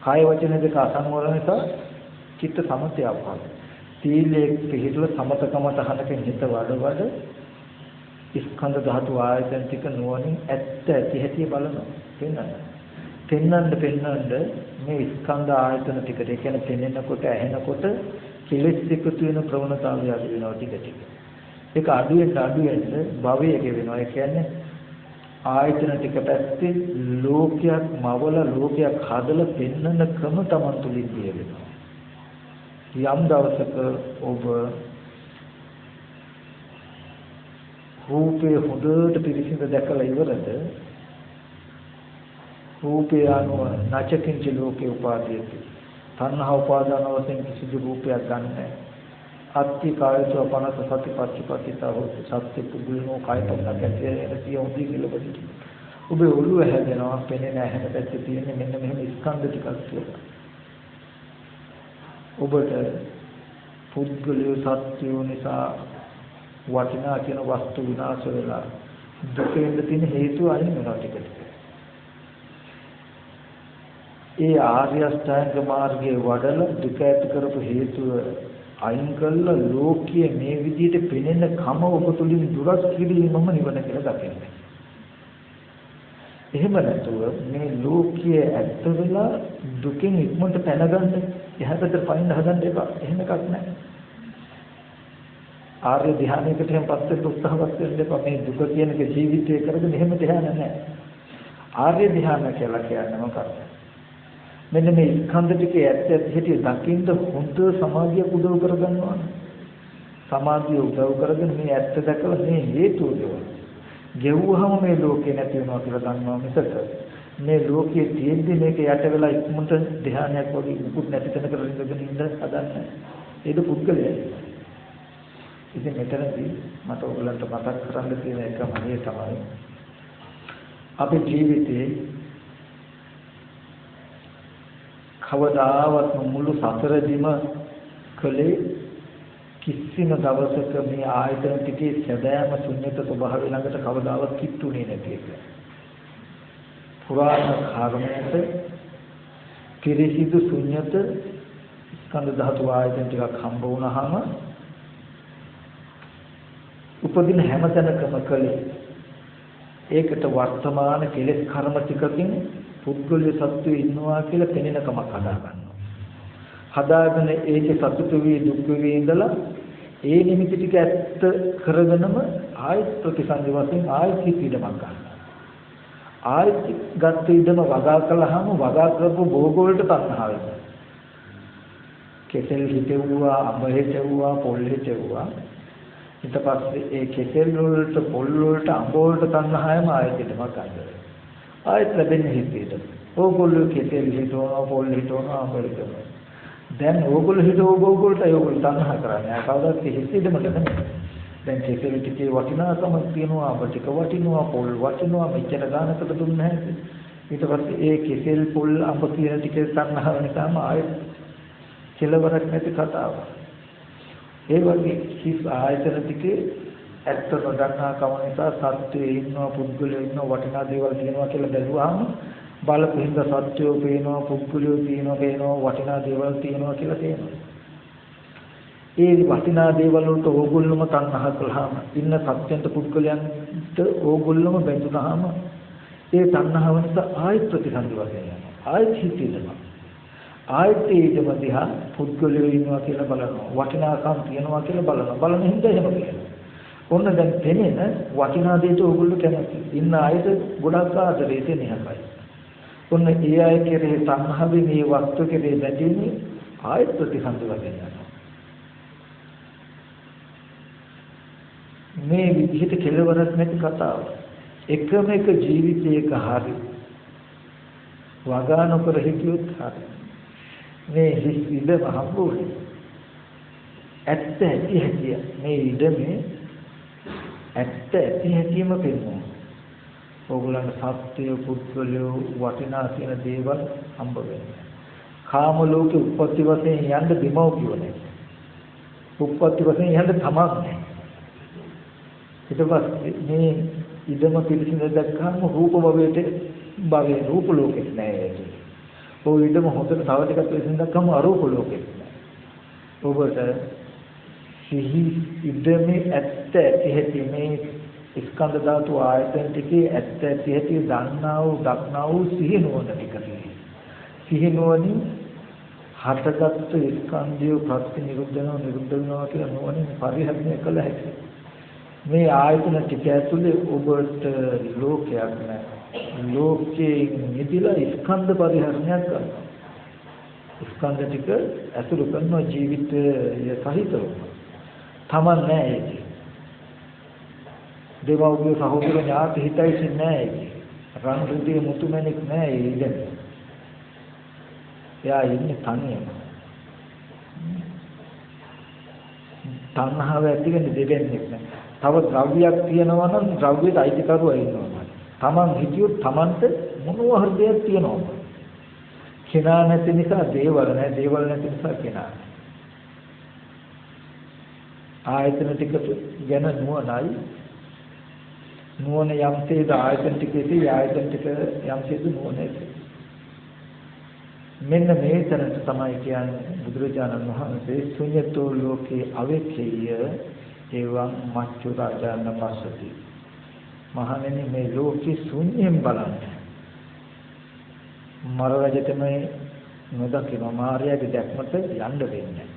කාය වචන දෙක අසංවර නිසා චිත්ත සමතය අවහල්. සීලයේ පිළිතුර සමතකමට හනකින් හිත වඩ ස්කන්ධ ධාතු ආයතන ටික නුවණින් ඇත්ත ඇති හැටි බලනවා. පෙන්වන්න මේ ස්කන්ධ ආයතන ටිකට ඒ කියන්නේ පෙනෙනකොට ඇහෙනකොට කෙලෙස් එකතු වෙන ප්‍රවණතාවය අඩු වෙනවා ටික ටික. ඒක අඩු වෙන භවය ගෙවෙනවා. ඒ කියන්නේ ආයතන ටික පැත්තේ ලෝකයක් මවල ලෝකයක් හදලා පෙන්වන ක්‍රම Taman තුලින් තියෙනවා. යම් දවසක ඔබ රූපේ හොඳට පිරිසිදු දැකලා ඉවරද රූපය අනුව නැචකින්ච ලෝකේ උපාදීයති. තණ්හා උපාදාන වශයෙන් කිසිදු රූපයක් ගන්නෑ. අත්ති කායසෝ පනස සතිපත්තිපත්තිතා හොති සත්‍ය පුදුනෝ කායතන කැටේ සියෝදී කියලා බදිට. ඔබ ඔළුව හැදෙනවා පෙනෙන ඇහැට පැත්තේ තියෙන මෙන්න මෙහෙම ස්කන්ධ ටිකක් කියලා. ඔබට පුද්ගලිය සත්‍යෝ නිසා වටිනා කියන වස්තු විනාශ වෙලා දුකෙන් තියෙන හේතු අයින් වෙනවා ටික ටික. ඒ ආර්ය අෂ්ටාංග මාර්ගයේ වඩලා දුක ඇති කරපු හේතුව අයින් කළා ලෝකයේ මේ විදිහට පෙනෙන කම ඔබ තුලින් දුරස් කිරීමම නිවන කියලා දකින්නේ. එහෙම නැතුව මේ ලෝකයේ ඇත්ත වෙලා දුකෙන් ඉක්මනට පැනගන්න එහාට පයින් හදන්න එපා. එහෙම එකක් නැහැ. ආර්ය ධ්‍යානයකට එහෙම පස්සේ උත්සාහවත් වෙන්න එපා. මේ දුක කියන එක ජීවිතේ කරගෙන එහෙම ධ්‍යාන නැහැ. ආර්ය ධ්‍යාන කියලා කියන්නේ මොකක්ද? මෙන්න මේ ස්කන්ධ ටිකේ ඇත්ත ඇති දකින්න හොඳ සමාධිය උදව් කරගන්නවා. සමාධිය උදව් කරගෙන මේ ඇත්ත දැකලා මේ හේතුව ගෙවුවහම මේ ලෝකේ නැති වෙනවා කියලා දන්නවා මිසක මේ ලෝකයේ තියෙද්දි මේක යට වෙලා ඉක්මනට ධ්‍යානයක් වගේ උකුත් නැති තැනකට ඉඳගෙන ඉඳ හදන්නේ. ඒක පුද්ගලයයි. ඉතින් මෙතනදී මට ඔයගලන්ට මතක් කරන්න තියෙන එකම දේ තමයි අපේ ජීවිතේ කවදාවත් මුළු සතරදිම කලේ කිසිම දවසක මේ ආයතන ටිකේ සැබෑම ශුන්‍යත ස්වභාවය ළඟට කවදාවත් කිට්ටුනේ නැති එක. පුරාණ කර්මයට පිරිසිදු ශුන්‍යත ස්කන්ධ ධාතු ආයතන ටිකක් හම්බ වුණාම උපදින හැමතැනකම කලේ ඒකට වර්තමාන කෙලෙස් කර්ම ටිකකින් පුද්ගලිය සත්‍යය ඉන්නවා කියලා පෙනෙන කමක් හදා ගන්නවා. හදාගෙන ඒකේ සතුටු වී දුක් වී ඉඳලා ඒ නිමිති ටික ඇත්ත කරගෙනම ආයත් ප්‍රතිසන්දි වශයෙන් ආයත් ඉදමක් ගන්නවා. ආයත් ගත්ත ඉදම වගා කළාම වගා කරපු භෝග වලට තණ්හාව වෙනවා. කෙසෙල් හිතෙව්වා, අඹ හිතෙව්වා, පොල් හිතෙව්වා. ඊට පස්සේ ඒ කෙසෙල් වලට, පොල් වලට, අඹ වලට තණ්හාවම ආයත් ඉදමක් ගන්නවා. ආයත් ලැබෙන්නේ හිතේට. ඕගොල්ලෝ කෙසෙල් හිතවනවා, පොල් හිතවනවා, අඹ හිතවනවා. දැන් ඕගොල්ලෝ ඕගොල්ලන්ට ඒගොල්ලෝ තණ්හා කරන්නේ. කවදාවත් හිතෙදමට නෙමෙයි. දැන් කෙසෙල් ටිකේ වටිනාකමක් තියෙනවා, අඹ ටික වටිනවා, පොල් වටිනවා, මෙච්චර ගානකට දුන්නේ නැහැ. ඊට පස්සේ ඒ කෙසෙල්, පොල්, අඹ කියන ටිකේ තණ්හාව නිසාම ආයත් කෙලවරක් නැති කතාවක්. ඒ වගේ කිස් ආයතන ටිකේ ඇත්ත නොදන්නා කම නිසා සත්‍යයේ ඉන්නවා, පුද්ගලයෝ ඉන්නවා, වටිනා දේවල් තියෙනවා කියලා බැලුවාම බලපින්ද සත්‍යෝ පේනවා පුද්ගලයෝ තියෙනවා පේනවා වටිනා දේවල් තියෙනවා කියලා තේනවා. ඒ වටිනා දේවල් වලට ඕගොල්ලොම තණ්හා කළාම ඉන්න සත්‍යන්ත පුද්ගලයන්ට ඕගොල්ලොම බැඳුනහම ඒ තණ්හාව නිසා ආයත් ප්‍රතිසන්දි වශයෙන් යනවා. ආයත් හිතේනවා. ආයත් ඒකම දිහා පුද්ගලයෝ ඉන්නවා කියලා බලනවා. වටිනාකම් තියෙනවා කියලා බලනවා. බලන හින්දා එහෙම කියනවා. ඔන්න දැන් තේමෙන වටිනා දේට ඕගොල්ලෝ කැමති. ඉන්න ආයත ගොඩක් ආදරේ තේනහයි. ඔන්න ඒ අය කෙරේ තණ්හාවේ මේ වස්තු කෙරේ බැඳෙන්නේ ආයත් ප්‍රතිසන්දි වශයෙන් යනවා. මේ විදිහට කෙලවරක් නැති කතාව. එකම එක ජීවිතයක හරි වගා නොකර හිටියොත් හරි මේ ඉඩම හම්බුනේ. ඇත්ත ඇති හැටි මේ ඉඩමේ ඇත්ත ඇති හැටිම පෙන්වනවා. ඕගොල්ලන්ට සත්‍ය පුද්ගලයෝ වටිනා කියන දේවල් හම්බ වෙනවා. කාම ලෝකේ උප්පත්ති වශයෙන් යන්න දෙමව්පියෝ නැහැ. උප්පත්ති වශයෙන් යන්න තමක් නැහැ. ඊට පස්සේ මේ ඉදම පිළිසිඳ දැක්කම රූප භවයේ රූප ලෝකෙත් නැහැ. ඔය ඉදම හොඳට තව ටිකක් පිළිසිඳ දැක්කම අරූප ලෝකෙත් නැහැ. ඔබට සිහි ඉදමේ ඇත්ත ඇති හැටි මේ ස්කන්ධ ධාතු ආයතන ටිකේ ඇත්ත ඇති හැටි දන්නා වූ සිහිනුවන ටික තියෙනවා. සිහිනුවනින් හටගත් ස්කන්ධය ප්‍රතිනිරුද්ධ වෙනවා කියලා නුවණින් පරිහරණය කළ හැකියි. මේ ආයතන ටික ඇතුලේ ඔබට ලෝකයක් නැහැ. ලෝකයේ නිදිලා ස්කන්ධ පරිහරණයක් කරනවා. ස්කන්ධ ටික ඇතුළු කරන ජීවිතය සහිතව. තමන් නැහැ ඒක. දෙවව්ගේ සහෝදර ඥාති හිතයිසි නැහැ ඒක. රන් රුධිර මුතුමැණික් නැහැ ඒක. එයා ඉන්නේ තනියම. තණ්හාව ඇති වෙන්නේ දෙවෙන්නේ නැහැ. තව ද්‍රව්‍යයක් තියෙනවා නම් ද්‍රව්‍යයට අයිතිකරුවා ඉන්නවා. තමන් හිතියොත් තමන්ට මොනවා හරි දෙයක් තියෙනවා. කෙනා නැති නිසා දේවල් නැහැ, දේවල් නැති නිසා කෙනා. ආයතන ටික ගැන නුවණයි. නුවණ යම්සේද ආයතන ටිකේදී ආයතන ටික යම්සේද නුවණයි. මෙන්න මේ තරට තමයි කියන්නේ බුදුරජාණන් වහන්සේ ශුන්‍යතෝ ලෝකේ අවෙක්ඛේය එවං මච්චු රාජාන පස්සති. මහණෙනි මේ ලෝකේ ශුන්‍යයෙන් බලන්න. මර රජතම නොදකින මාර්යාගේ දැක්මට යන්න දෙන්නේ.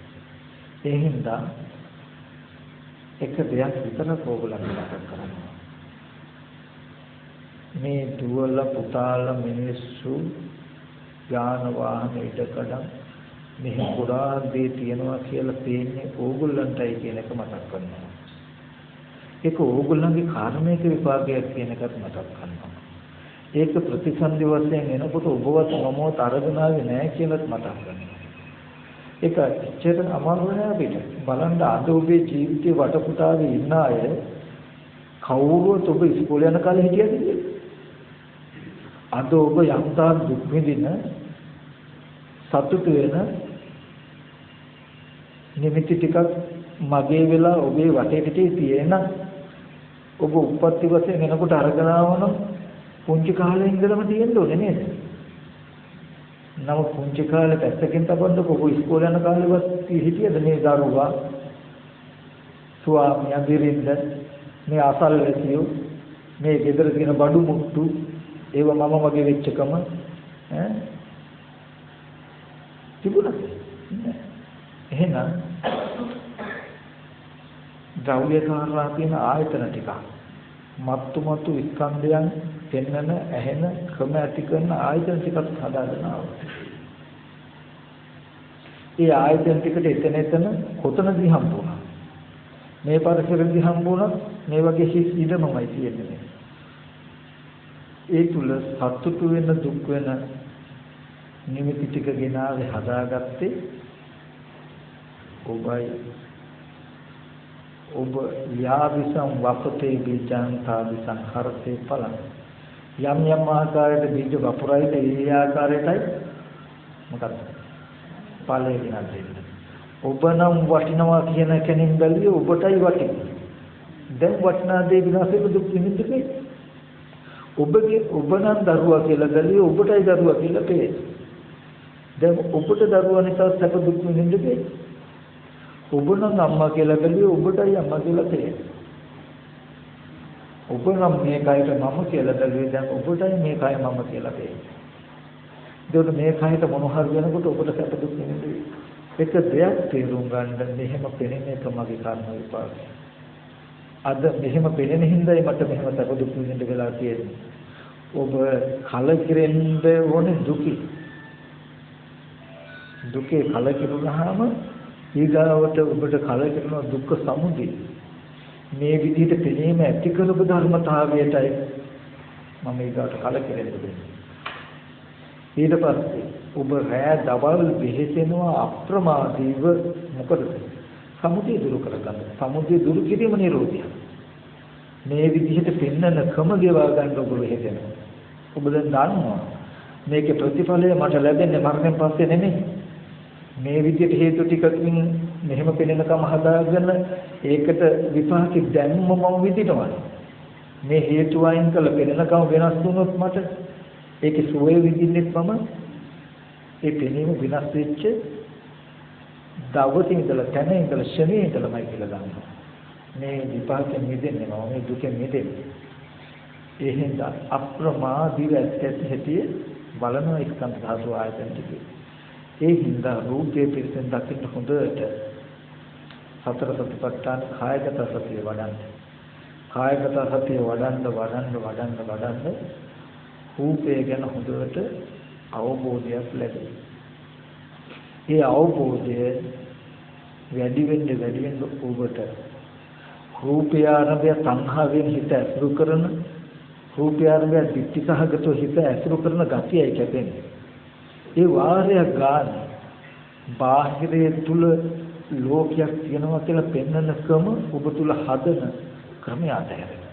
ඒ හින්දා එක දෙයක් විතරක් ඕගොල්ලන් මතක් කරගන්න. මේ දුවල පුතාල මිනිස්සු යාන වාහන ඉදකඩම් මෙහි පුරා දේ තියනවා කියලා තේන්නේ ඕගොල්ලන්ටයි කියන එක මතක් කරනවා. ඒක ඕගොල්ලන්ගේ කර්මයක විපාකයක් කියන එකත් මතක් කරනවා. ඒක ප්‍රතිසන්දි වශයෙන් එනකොට ඔබවත් මමවත් අරගෙන ආවේ නැහැ කියලාත් මතක් කරනවා. ඒක ඇත්තට අමාරු නෑ අපිට. බලන්න අද ඔබේ ජීවිතේ වටපිටාවේ ඉන්න අය කවුරුත් ඔබ ඉස්කෝලේ යන කාලේ හිටියද කියලා? අද ඔබ යම්තා දුක් විඳින සතුටු වෙන නිමිති ටිකක් මගේ වෙලා ඔබේ වටේ පිටේ තියෙන ඔබ උපත්ති වශයෙන් එනකොට අරගෙන ආවනම් පුංචි කාලේ ඉඳලම තියෙන්න ඕනේ නේද? නමුත් පුංචි කාලේ පැත්තකින් තබන්නකො ඔබ ඉස්කෝලේ යන කාලේවත් හිටියද මේ දරුවා ස්වාමියා බිරිඳ මේ අසල්වැසියෝ මේ ගෙදර තියෙන බඩු මුට්ටු ඒව මම වගේ වෙච්චකම තිබුණා. එහෙනම් ද්‍රව්‍ය කාරණා කියන ආයතන ටික මත්තු ස්කන්ධයන් පෙන්වන ඇහෙන ක්‍රම ඇති කරන ආයතන ටිකක් හදාගෙන ආවා. ඒ ආයතන ටිකට එතන කොතනදී හම්බුණා? මේ පරිසරෙදී හම්බුණා මේ වගේ හිස් ඉඩමමයි තියෙන්නේ. ඒ තුල සතුටු වෙන දුක් වෙන නිමිති ටික ගෙනාවේ හදාගත්තේ ඔබයි. ඔබ යාවිසං වපතේ බීජං තාවිසං හරතේ පලං. යම් ආකාරයකට බීජ වපුරයිද ඒ ආකාරයටයි මොකක්ද ඵලය ගෙනල්ලා. ඔබ නම් වටිනවා කියන කෙනින් බැලුවේ ඔබටයි වටින්නේ. දැන් වටිනා දේ විනාශෙක දුක් විඳින්නේ. ඔබ නම් දරුවා කියලා ගලිය ඔබටයි දරුවා කියලා පේන. දැන් ඔබට දරුවා නිසා සැප දුක් විඳින්නේ. ඔබ නම් අම්මා කියලා ගලිය ඔබටයි අම්මා කියලා පේන. ඔබ නම් මේ කයට මම කියලා ගලිය දැන් ඔබටයි මේ කය මම කියලා පේන. ඒකට මේ කයට මොන හරි වෙනකොට ඔබට සැප දුක් විඳින්නේ. එක දෙයක් තේරුම් ගන්න මෙහෙම පෙනෙන එක මගේ කර්ම විපාකය. අද මෙහෙම පෙනෙන හින්දායි මට මෙහෙම සැප දුක් විඳින්න වෙලා තියෙන්නේ. ඔබ කලකිරෙන්න ඕනේ දුකේ කලකිරුණාම ඊගාවට ඔබට කලකිරෙන දුක්ඛ සමුදය මේ විදිහට පෙනීම ඇති කරපු ධර්මතාවයටයි මම ඊගාවට කලකිරෙන්න දෙන්නේ. ඊට පස්සේ ඔබ රැය දවල් වෙහෙසෙනවා අප්‍රමාදීව මොකද සමුදය දුරු කරගන්න. සමුදය දුරු කිරීම නිරෝධය. මේ විදිහට පෙන්නන ක්‍රම ගෙවා ගන්න ඔබ වෙහෙසෙනවා. ඔබ දැන් දන්නවා මේකේ ප්‍රතිඵලය මට ලැබෙන්නේ මරණයෙන් පස්සේ නෙමෙයි. මේ විදිහට හේතු ටිකකින් මෙහෙම පෙනෙනකම හදාගෙන ඒකට විපාකෙ දැන්ම මම විඳිනවා. මේ හේතු වයින් කළ පෙනෙනකම වෙනස් වුණොත් මට ඒකේ සුවය විඳින්නෙත් මම ඒ පෙනීම වෙනස් වෙච්ච දවසේ ඉඳලා තැන ඉඳලා ශනේ ඉඳලාමයි කියලා ගන්නවා. මේ විපාකෙ මිදෙන්නේ මම මේ දුකෙන් මිදෙන්නේ. ඒ හින්දා අප්‍රමාදීව ඇත්තටි බලනවා ස්කන්ධ ධාතු ආයතන ටික. ඒ හින්දා රූපයේ පිළිසෙන් දකින්න හොඳට සතර සතිපට්ඨාන කායගත සතිය වඩන්න. කායගත සතිය වඩන්න රූපය ගැන හොඳට අවබෝධයක් ලැබෙයි. ඒ අවබෝධය වැඩි වෙන්න ඔබට රූපය ආරම්භය සංහාවෙන් හිත ඇසුරු කරන රූපය ආරම්භය දිට්ඨි සහගතව හිත ඇසුරු කරන ගතියයි කැපෙන්නේ. ඒ වාරයක් ගන්න බාහිරයේ තුල ලෝකයක් තියෙනවා කියලා පෙන්වන ක්‍රම ඔබ තුල හදන ක්‍රමය අතහැරෙනවා.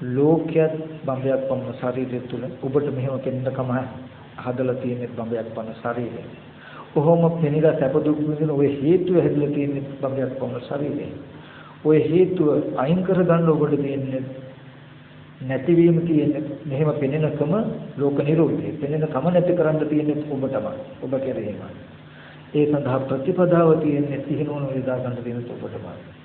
ලෝකයක් බඹයක් පමණ ශරීරය තුල ඔබට මෙහෙම පෙන්නකම හදලා තියෙන බඹයක් පමණ ශරීරය. කොහොම පෙනිලා සැප දුක් විඳින ඔය හේතුව හැදලා තියෙන බඹයක් පමණ ශරීරය. ඔය හේතුව අයින් කරගන්න ඔබට තියෙන්නේ නැතිවීම තියෙන්නේ මෙහෙම පෙනෙනකම ලෝක නිරෝධය. පෙනෙනකම නැති කරන්න තියෙන්නේ ඔබ තමයි. ඔබ කෙරෙහිම. ඒ සඳහා ප්‍රතිපදාව තියෙන්නේ සිහිනුවන වේදා ගන්න තියෙන ඔබටමයි.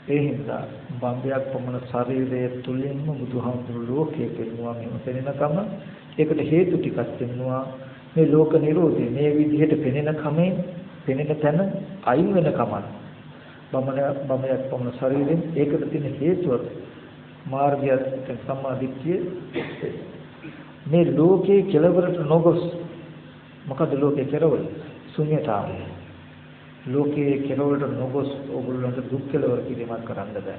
ඒ හින්දා බම්බයක් පමණ ශරීරයේ තුලින්ම බුදුහාමුදුරු ලෝකයේ පෙන්වුවා මෙහෙම පෙනෙනකම ඒකට හේතු ටිකක් පෙන්වුවා. මේ ලෝක නිරෝධය මේ විදිහට පෙනෙන කමෙන් පෙනෙන තැන අයින් වෙන කමක්. බම්බයක් පමණ ශරීරයෙන් ඒකට තියෙන හේතුව මාර්ගය සම්මාදිට්ඨිය මේ ලෝකේ කෙලවරට නොගොස් මොකද ලෝකේ කෙලවර ශුන්‍යතාවය. ලෝකයේ කෙලවරට නොගොස් ඕගොල්ලන්ට දුක් කෙලවර කිරීමක් කරන්න බෑ.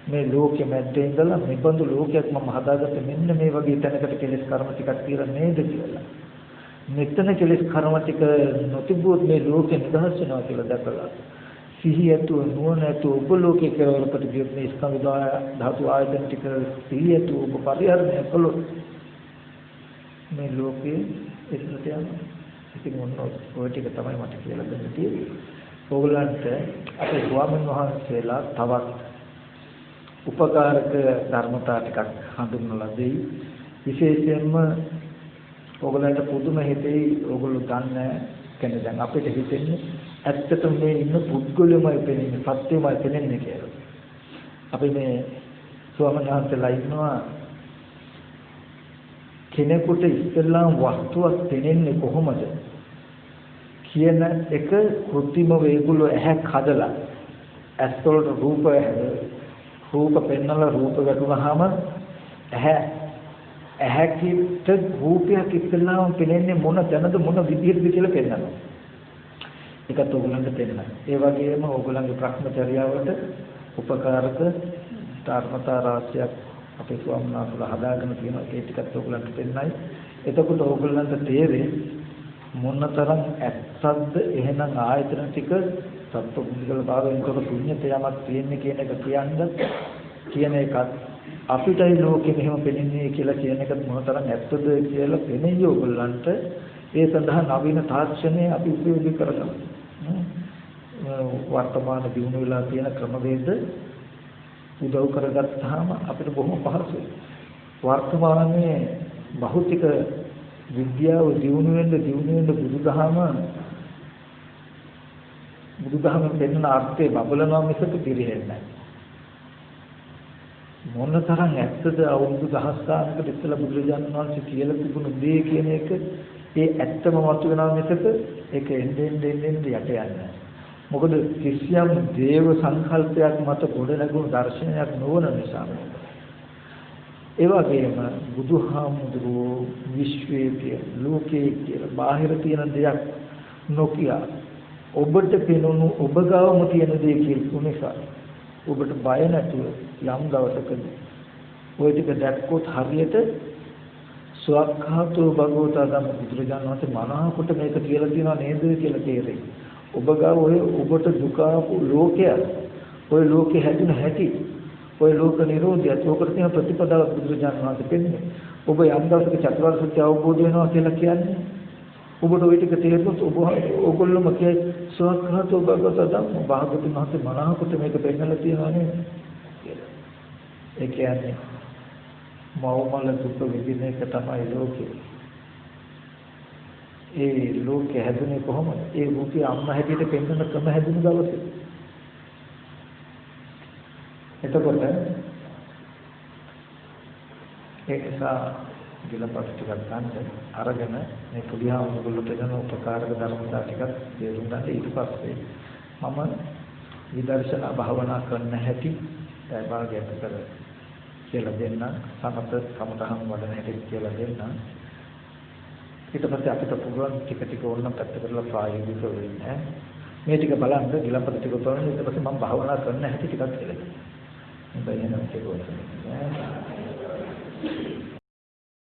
මේ ලෝකෙ මැද්දේ ඉඳලා මෙබඳු ලෝකයක් මම හදාගත්තේ මෙන්න මේ වගේ තැනකට කෙලෙස් කර්ම ටිකක් කියලා නේද කියලා. මෙතන කෙලෙස් කර්ම ටික නොතිබුවොත් මේ ලෝකෙ නිදහස් වෙනවා කියලා දැකලා සිහිය ඇතුව නුවණ ඇතුව ඔබ ලෝකේ කෙලවරකට ගියොත් මේ ස්කන්ධ ධාතු ආයතන ටික සිහිය ඇතුව ඔබ පරිහරණය කළොත් මේ ලෝකේ එතනට යනවා. ඉතින් ඔය ටික තමයි මට කියලා දෙන්න තියෙන්නේ. ඕගලන්ට අපේ ස්වාමීන් වහන්සේලා තවත් උපකාරක ධර්මතා ටිකක් හඳුන්වලා දෙයි. විශේෂයෙන්ම ඕගලන්ට පුදුම හිතේ ඕගොල්ලෝ දන්නේ කියන්නේ දැන් අපිට හිතෙන්නේ ඇත්තටම මේ ඉන්න පුද්ගලයමයි පෙනෙන්නේ සත්‍යමයි පෙනෙන්නේ කියලා. අපි මේ ස්වාමීන් වහන්සේලා ඉන්නවා කෙනෙකුට ඉස්සෙල්ලාම වස්තුවක් පෙනෙන්නේ කොහොමද කියන එක කෘත්‍රිම වේගුල ඇහැක් හදලා ඇස්වලට රූප පෙන්නලා රූප වැටුනහම ඇහැකිට රූපයක් ඉස්සෙල්ලාම පෙනෙන්නේ මොන තැනද මොන විදිහටද කියලා පෙන්නනවා. ඒකත් ඕගොල්ලන්ට පෙන්නනවා. ඒ වගේම ඕගොල්ලන්ගේ ප්‍රඥාචර්යාවට උපකාරක ධර්මතා රාශියක් අපේ ස්වාමීන් වහන්සේලා හදාගෙන තියෙනවා. ඒ ටිකත් ඕගොල්ලන්ට පෙන්නයි. එතකොට ඕගොල්ලන්ට තේරෙයි මොනතරම් ඇත්තක්ද එහෙනම් ආයතන ටික සත්ව පුද්ගල භාවයෙන් තොර ශුන්‍යත යමක් තියෙන්නේ කියන එක කියන එකත් අපිටයි ලෝකෙ මෙහෙම පෙනෙන්නේ කියලා කියන එකත් මොනතරම් ඇත්තද කියලා පෙනෙයි ඕගොල්ලන්ට. ඒ සඳහා නවීන තාක්ෂණය අපි උපයෝගී කරගන්න. වර්තමාන දිනු වෙලා තියෙන ක්‍රමවේද උදව් කරගත්තාම අපිට බොහොම පහසුයි. වර්තමානයේ භෞතික විද්‍යාව දියුණු වෙන්න බුදුදහම දෙන්න අර්ථය බබලනවා මිසක පිරෙන්නේ නැහැ. මොනතරම් ඇත්තද අවුරුදු දහස් ගානකට ඉස්සෙල්ලා බුදුරජාණන් වහන්සේ කියලා තිබුණු දේ කියන එක ඒ ඇත්තම වතු වෙනවා මිසක ඒක එන්නේ යට යන්නේ. මොකද කිසියම් දේව සංකල්පයක් මත ගොඩ නැගුණු දර්ශනයක් නොවන නිසා. ඒ වගේම බුදුහාමුදුරුවෝ විශ්වයේ ලෝකයේ කියලා බාහිර තියෙන දෙයක් නොකිය ඔබට පෙනුණු ඔබ ගාවම තියෙන දේ කියපු නිසා ඔබට බය නැතුව යම් දවසකදී ওই ටික දැක්කොත් හරියට ස්වක්ඛාතෝ භගවතා ධම්ම බුදුරජාණන් වහන්සේ මනහකට මේක කියලා තියනවා නේද කියලා තේරෙයි. ඔබ ගාව ඔය ඔබට දුක ආපු ලෝකය ඔය ලෝකේ හැදුන හැටි ඔය ලෝක නිරෝධයත් ඔකට තියෙන ප්‍රතිපදාව බුදුරජාණන් වහන්සේ පෙන්නේ. ඔබ යම් දවසක චතුරාර්ය සත්‍ය අවබෝධ වෙනවා කියලා කියන්නේ ඔබට ওই ටික තේරුනොත් ඔයගොල්ලෝම කිය ස්වක්ඛාතෝ භගවතා ධම්ම භාගතුන් වහන්සේ මනහකට මේක පෙන්නලා තියනවා නේද කියලා. ඒ කියන්නේ මෞමල දුක් විඳින එක තමයි ලෝකේ. ඒ ලෝකේ හැදුනේ කොහොමද? ඒ රූපී අම්මා හැටියට පෙන්වන ක්‍රම හැදුණු දවසේ. එතකොට ඒකසා ගිලපත් ටිකක් ගන්න අරගෙන මේ පුදියාවුගොල්ලෝ දෙන උපකාරක ධර්මතා ටිකක් තේරුම් ගන්න. ඊට පස්සේ මම විදර්ශනා භාවනා කරන්න හැටි භාගයට කර කියලා දෙන්න සමත කමතහන් වඩන හැටි කියලා දෙන්න. ඊට පස්සේ අපිට පුළුවන් ටික ඕන පැත්ත කරලා ප්‍රායෝගිකව වෙන්න. මේ ටික බලන්න ගිලපත් ටික බලන්න ඊට පස්සේ මම භාවනා කරන්න හැටි ටිකක් කියලා. මේ බයනම ඒක